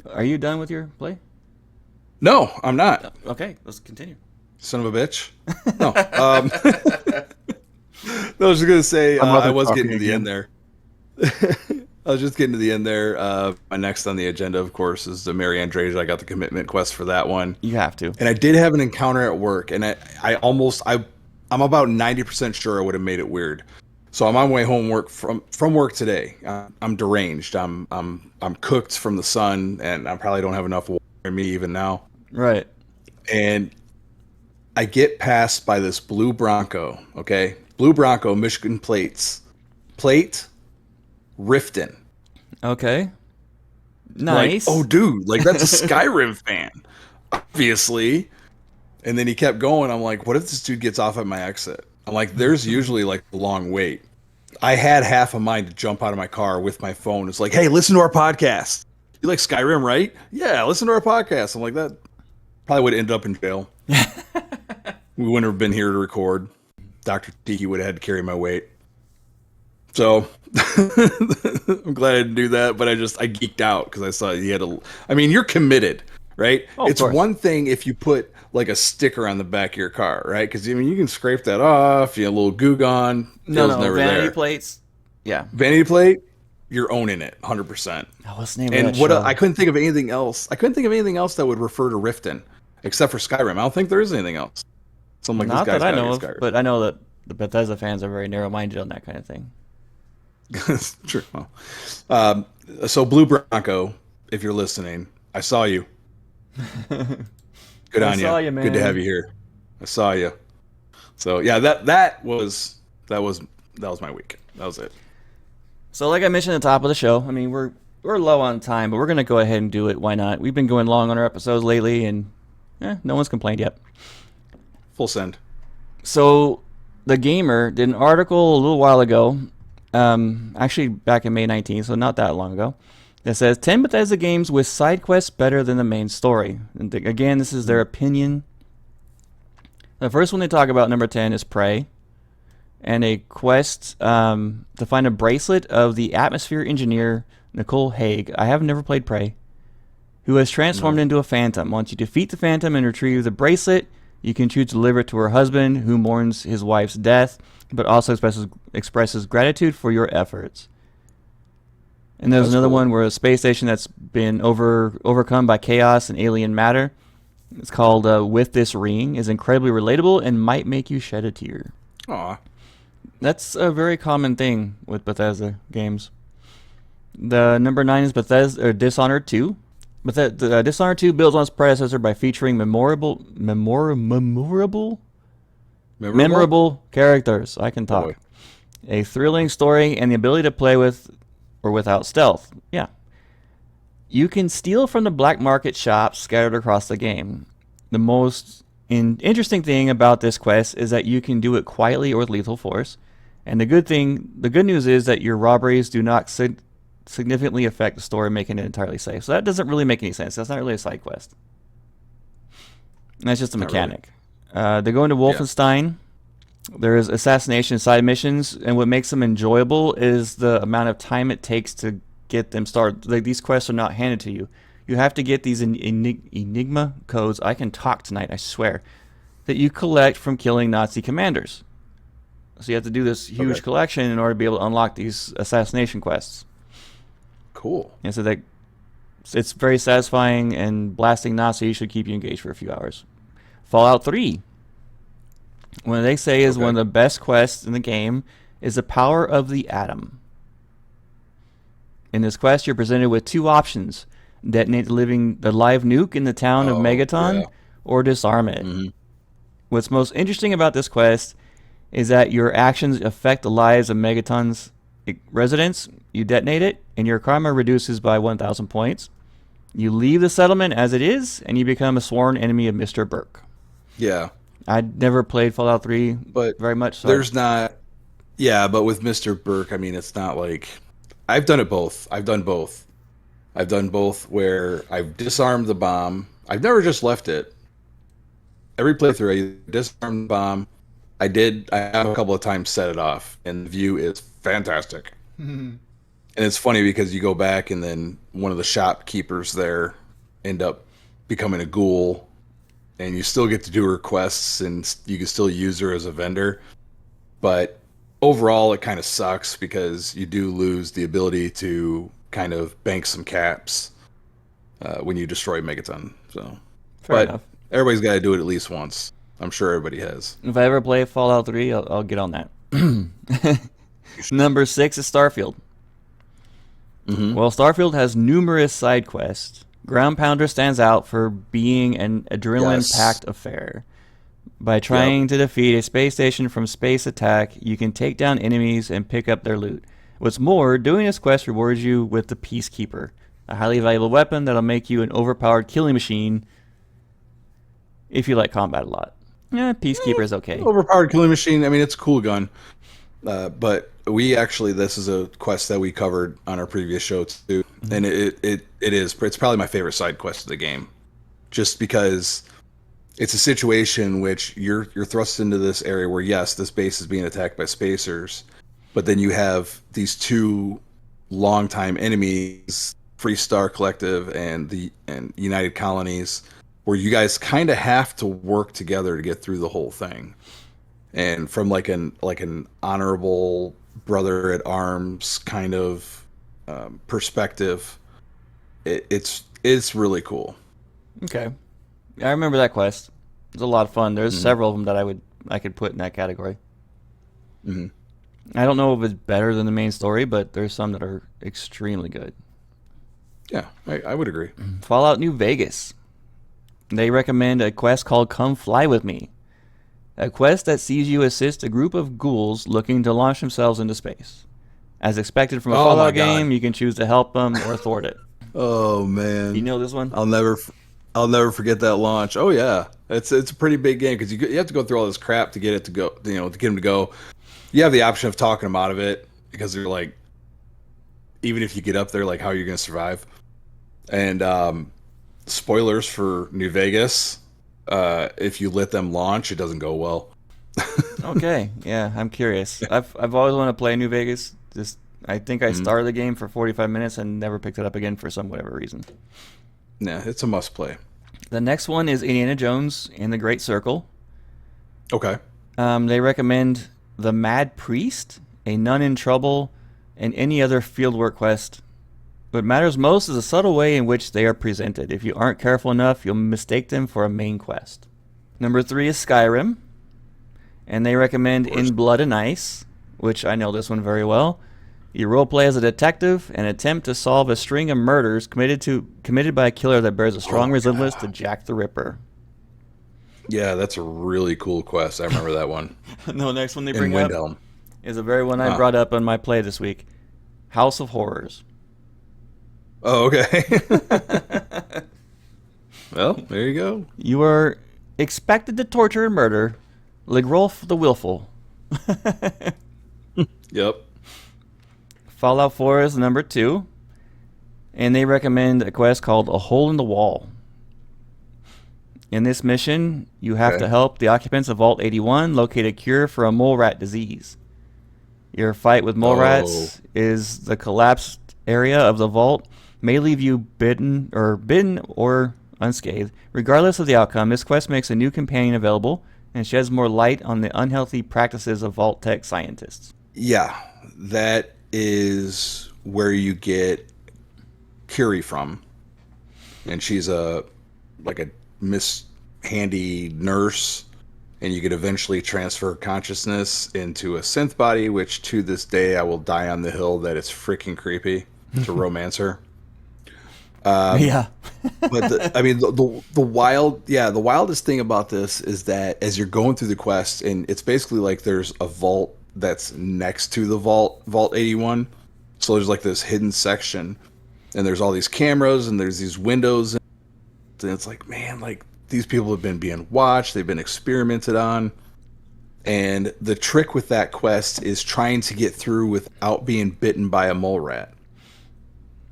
Are you done with your play? No, I'm not. Okay, let's continue. Son of a bitch. No. No, I was just going to say, I was getting to the end there. I was just getting to the end there. My next on the agenda, of course, is the Mary Andreja. I got the commitment quest for that one. You have to. And I did have an encounter at work, and I'm about 90% sure I would have made it weird. So I'm on my way home from work today. I'm deranged. I'm cooked from the sun, and I probably don't have enough water in me even now. Right. And I get passed by this blue Bronco. Okay, blue Bronco, Michigan plate, Riften. Okay. Nice. Like, oh, dude, like that's a Skyrim fan, obviously. And then he kept going. I'm like, what if this dude gets off at my exit? I'm like, there's usually like a long wait. I had half a mind to jump out of my car with my phone. It's like, hey, listen to our podcast. You like Skyrim, right? Yeah, listen to our podcast. I'm like, that probably would end up in jail. We wouldn't have been here to record. Dr. Tiki would have had to carry my weight. So I'm glad I didn't do that, but I geeked out because I saw he had you're committed, right? Oh, it's one thing if you put like a sticker on the back of your car, right? Because you can scrape that off, a little goo gone. No, vanity plates. Yeah. Vanity plate, you're owning it 100%. Oh, what's the name and of that show? I couldn't think of anything else. I couldn't think of anything else that would refer to Riften except for Skyrim. I don't think there is anything else. Something like Not this guy's that I got know Skyrim. of, but I know that the Bethesda fans are very narrow-minded on that kind of thing. True. Well, so Blue Bronco, if you're listening, I saw you. Good on you. I saw you, man. Good to have you here. I saw you. So yeah, that was my week. That was it. So like I mentioned at the top of the show, we're low on time, but we're gonna go ahead and do it. Why not? We've been going long on our episodes lately, and no one's complained yet. Full send. So The Gamer did an article a little while ago, actually back in May 19th, so not that long ago, that says 10 Bethesda games with side quests better than the main story. And again, this is their opinion. The first one they talk about, number 10, is Prey, and a quest to find a bracelet of the atmosphere engineer Nicole Haig. I have never played Prey, who has transformed into a phantom. Once you defeat the phantom and retrieve the bracelet, you can choose to deliver it to her husband, who mourns his wife's death, but also expresses gratitude for your efforts. And there's another one where a space station that's been overcome by chaos and alien matter. It's called With This Ring, is incredibly relatable and might make you shed a tear. Aw. That's a very common thing with Bethesda games. The number 9 is Dishonored 2. But Dishonored 2 builds on its predecessor by featuring memorable characters. I can talk. Boy. A thrilling story and the ability to play with or without stealth. Yeah. You can steal from the black market shops scattered across the game. The most interesting thing about this quest is that you can do it quietly or with lethal force. And the good news is that your robberies do not significantly affect the story, making it entirely safe. So that doesn't really make any sense. That's not really a side quest. And that's just a mechanic. Really. They go into Wolfenstein. Yeah. There's assassination side missions, and what makes them enjoyable is the amount of time it takes to get them started. Like, these quests are not handed to you. You have to get these Enigma codes. I can talk tonight, I swear. That you collect from killing Nazi commanders. So you have to do this huge collection in order to be able to unlock these assassination quests. Cool. And so it's very satisfying, and blasting Nazis should keep you engaged for a few hours. Fallout 3. What they say is one of the best quests in the game is the power of the atom. In this quest, you're presented with two options: detonate the live nuke in the town of Megaton, or disarm it. Mm-hmm. What's most interesting about this quest is that your actions affect the lives of Megaton's residents. You detonate it, and your karma reduces by 1,000 points. You leave the settlement as it is, and you become a sworn enemy of Mr. Burke. Yeah. I'd never played Fallout 3 but very much. So there's not Yeah, but with Mr. Burke, I mean, it's not like I've done it both. I've done both. I've done both where I've disarmed the bomb. I've never just left it. Every playthrough, I disarmed the bomb. I have a couple of times set it off, and the view is fantastic. And it's funny because you go back, and then one of the shopkeepers there end up becoming a ghoul, and you still get to do her quests, and you can still use her as a vendor. But overall, it kind of sucks because you do lose the ability to kind of bank some caps when you destroy Megaton. So, Fair enough. Everybody's got to do it at least once. I'm sure everybody has. If I ever play Fallout 3, I'll get on that. Number 6 is Starfield. Mm-hmm. Well, Starfield has numerous side quests. Ground Pounder stands out for being an adrenaline-packed affair. By trying to defeat a space station from space attack, you can take down enemies and pick up their loot. What's more, doing this quest rewards you with the Peacekeeper, a highly valuable weapon that'll make you an overpowered killing machine if you like combat a lot. Yeah, Peacekeeper's okay. Overpowered killing machine. I mean, it's a cool gun. But this is a quest that we covered on our previous show too, and it's probably my favorite side quest of the game, just because it's a situation which you're thrust into this area where yes, this base is being attacked by spacers, but then you have these two longtime enemies, Free Star Collective and United Colonies, where you guys kind of have to work together to get through the whole thing. And from like an honorable brother at arms kind of perspective, it's really cool. Okay, I remember that quest. It was a lot of fun. There's several of them that I could put in that category. Mm-hmm. I don't know if it's better than the main story, but there's some that are extremely good. Yeah, I would agree. Fallout New Vegas. They recommend a quest called Come Fly With Me. A quest that sees you assist a group of ghouls looking to launch themselves into space. As expected from a Fallout game, you can choose to help them or thwart it. Oh man, You know this one? I'll never forget that launch. Oh yeah, it's a pretty big game because you have to go through all this crap to get it to go. To get them to go. You have the option of talking them out of it because they're like, even if you get up there, like how are you going to survive? And spoilers for New Vegas. If you let them launch, it doesn't go well. Okay, yeah, I'm curious. I've always wanted to play New Vegas. I think I started the game for 45 minutes and never picked it up again for whatever reason. Yeah, it's a must play. The next one is Indiana Jones and the Great Circle. Okay. They recommend The Mad Priest, A Nun in Trouble, and any other fieldwork quest. What matters most is the subtle way in which they are presented. If you aren't careful enough, you'll mistake them for a main quest. Number 3 is Skyrim, and they recommend In Blood and Ice, which I know this one very well. You roleplay as a detective and attempt to solve a string of murders committed by a killer that bears a strong resemblance to Jack the Ripper. Yeah, that's a really cool quest. I remember that one. No, next one they In bring up Windhelm. is the very one I brought up on my play this week. House of Horrors. Oh, okay. Well, there you go. You are expected to torture and murder Ligrolf the Willful. Yep. Fallout 4 is number 2, and they recommend a quest called A Hole in the Wall. In this mission, you have to help the occupants of Vault 81 locate a cure for a mole rat disease. Your fight with mole rats is the collapsed area of the vault may leave you bitten or unscathed. Regardless of the outcome, this quest makes a new companion available and sheds more light on the unhealthy practices of Vault Tech scientists. Yeah, that is where you get Curie from, and she's a Miss Handy nurse, and you could eventually transfer consciousness into a synth body, which to this day I will die on the hill that it's freaking creepy to romance her. Yeah. But the wildest thing about this is that as you're going through the quest, and it's basically like there's a vault that's next to the vault 81. So there's like this hidden section, and there's all these cameras, and there's these windows, and it's like, man, like these people have been being watched, they've been experimented on, And the trick with that quest is trying to get through without being bitten by a mole rat.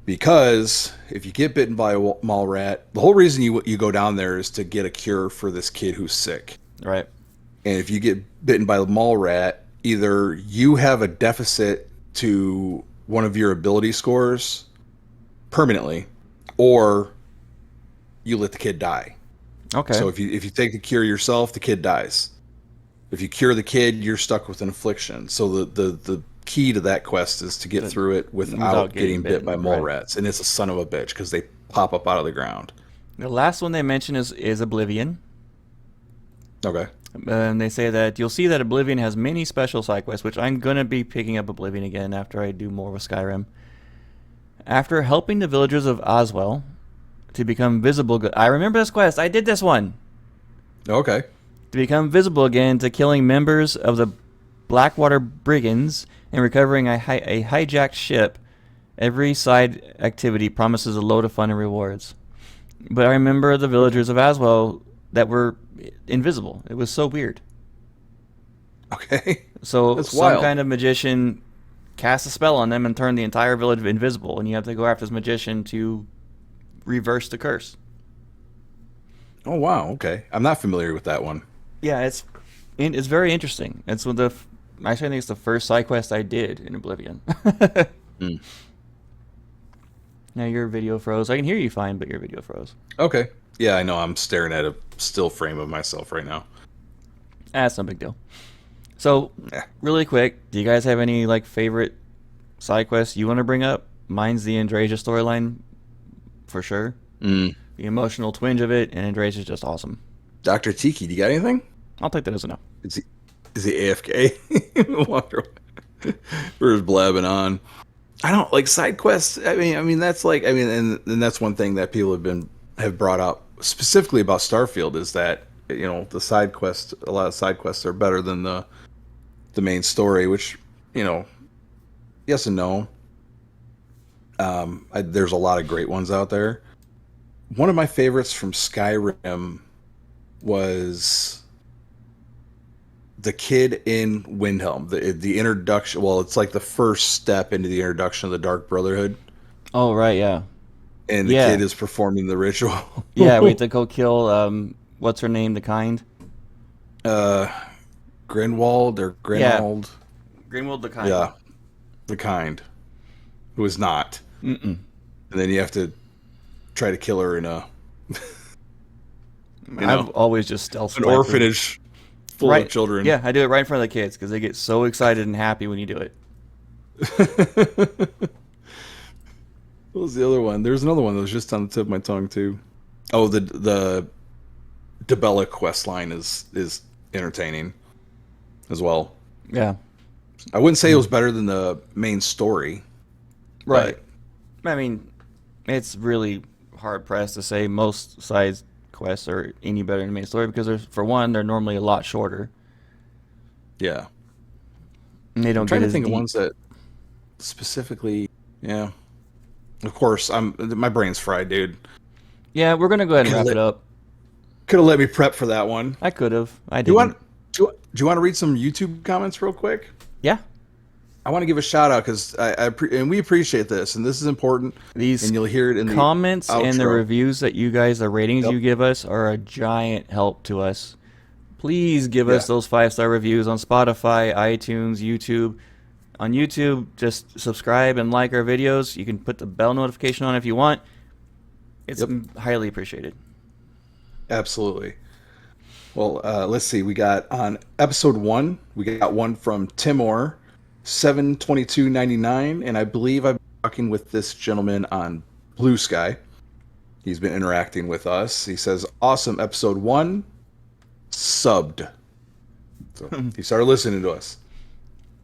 Because if you get bitten by a mole rat, the whole reason you go down there is to get a cure for this kid who's sick. Right. And if you get bitten by the mole rat, either you have a deficit to one of your ability scores permanently, or you let the kid die. Okay. So if you take the cure yourself, the kid dies. If you cure the kid, you're stuck with an affliction. So the key to that quest is to get through it without getting bit by mole rats. And it's a son of a bitch because they pop up out of the ground. The last one they mention is Oblivion. Okay. And they say that you'll see that Oblivion has many special side quests, which I'm going to be picking up Oblivion again after I do more with Skyrim. After helping the villagers of Oswell to become visible... I remember this quest. I did this one. Okay. To become visible again, to killing members of the Blackwater Brigands and recovering a hijacked ship. Every side activity promises a load of fun and rewards. But I remember the villagers of Oswell that were invisible. It was so weird. Okay. So That's some wild. kind of magician cast a spell on them and turned the entire village invisible, and you have to go after this magician to reverse the curse. Oh, wow. Okay. I'm not familiar with that one. Yeah, it's very interesting. It's one of the actually I think it's the first side quest I did in Oblivion. Now your video froze. I can hear you fine, but your video froze. Okay. Yeah, I know. I'm staring at a still frame of myself right now. That's no big deal. So, Yeah. really quick, do you guys have any like favorite side quests you want to bring up? Mine's the Andrasia storyline, for sure. The emotional twinge of it, and Andrasia's just awesome. Dr. Tiki, do you got anything? I'll take that as a no. Is he AFK? Wonder where is blabbing on? I don't like side quests. I mean that's like and that's one thing that people have brought up specifically about Starfield is that the side quests, a lot of side quests are better than the main story, which yes and no. There's a lot of great ones out there. One of my favorites from Skyrim was the kid in Windhelm, the introduction. Well, it's like the first step into the introduction of the Dark Brotherhood, Oh, right, yeah. and the kid is performing the ritual. Yeah, we have to go kill, what's her name, the Kind? Grinwald or Grinwald. Greenwald the Kind. Yeah, the Kind, who is not. And then you have to try to kill her in a I've always just stealth an sniped her. orphanage full of children. Yeah, I do it right in front of the kids because they get so excited and happy when you do it. What was the other one? There's another one that was just on the tip of my tongue too. Oh, the Debella quest line is entertaining as well. Yeah. I wouldn't say it was better than the main story. Right. I mean, it's really hard pressed to say most side quests are any better than the main story because for one, they're normally a lot shorter. Yeah. And they don't I'm trying get to as think deep. of ones that specifically. Yeah. Of course, my brain's fried, dude. Yeah, we're gonna go ahead and wrap it up. Could have let me prep for that one. I could have. I Do didn't. you want to read some YouTube comments real quick? Yeah. I want to give a shout out because and we appreciate this, and this is important. These and you'll hear it in the comments and the outro. reviews that you guys, the ratings you give us, are a giant help to us. Please give us those 5-star reviews on Spotify, iTunes, YouTube. On YouTube, just subscribe and like our videos. You can put the bell notification on if you want. It's highly appreciated. Absolutely. Well, let's see. We got on episode 1, we got one from Timor, 7/22/99, and I believe I've been talking with this gentleman on Blue Sky. He's been interacting with us. He says, "Awesome episode 1, subbed." So he started listening to us.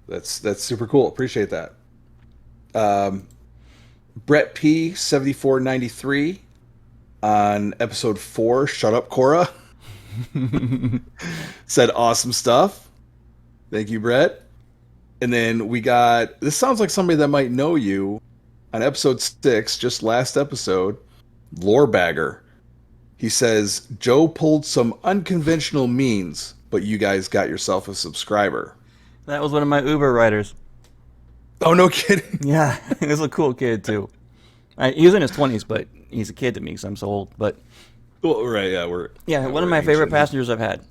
That's super cool. Appreciate that. Brett P 7493 on episode 4, Shut Up Cora. Said awesome stuff. Thank you, Brett. And then we got, this sounds like somebody that might know you, on episode 6, just last episode, Lorebagger. He says, Joe pulled some unconventional means but you guys got yourself a subscriber. That was one of my Uber riders. Oh, no kidding. Yeah, he was a cool kid too. He was in his 20s, but he's a kid to me because I'm so old. But Well, right, yeah, one of my favorite passengers I've had.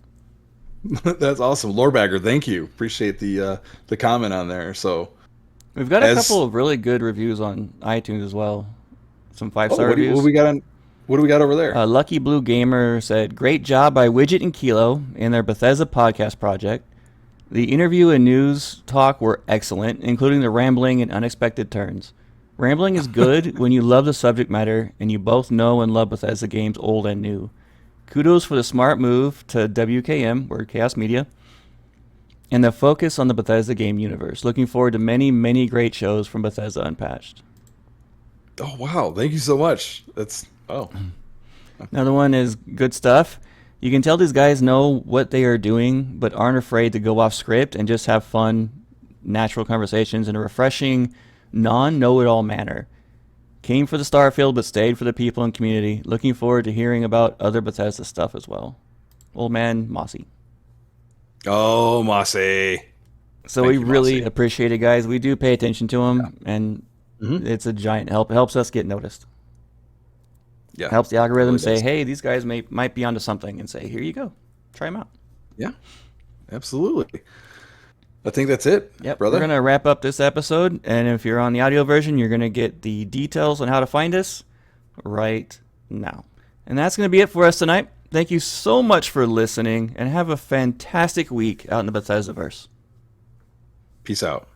That's awesome, Lorebagger. Thank you. Appreciate the comment on there. So We've got a couple of really good reviews on iTunes as well. Some 5-star reviews. What do we got over there? Lucky Blue Gamer said, "Great job by Wigit and Kilo in their Bethesda podcast project. The interview and news talk were excellent, including the rambling and unexpected turns. Rambling is good when you love the subject matter and you both know and love Bethesda games old and new. Kudos for the smart move to WKM, wyrdkhaosmedia, and the focus on the Bethesda game universe. Looking forward to many, many great shows from Bethesda Unpatched." Oh, wow. Thank you so much. Another one is good stuff. "You can tell these guys know what they are doing, but aren't afraid to go off script and just have fun, natural conversations in a refreshing, non-know-it-all manner. Came for the Starfield, but stayed for the people and community. Looking forward to hearing about other Bethesda stuff as well. Old man Mossy." Oh, Mossy. So Thank we you, really Mossy. appreciate it, guys. We do pay attention to him, and it's a giant help. It helps us get noticed. Yeah. Helps the algorithm It really say, does. hey, these guys might be onto something, and say, here you go. Try them out. Yeah. Absolutely. I think that's it, Yep, brother. we're going to wrap up this episode, and if you're on the audio version, you're going to get the details on how to find us right now. And that's going to be it for us tonight. Thank you so much for listening, and have a fantastic week out in the Bethesdaverse. Peace out.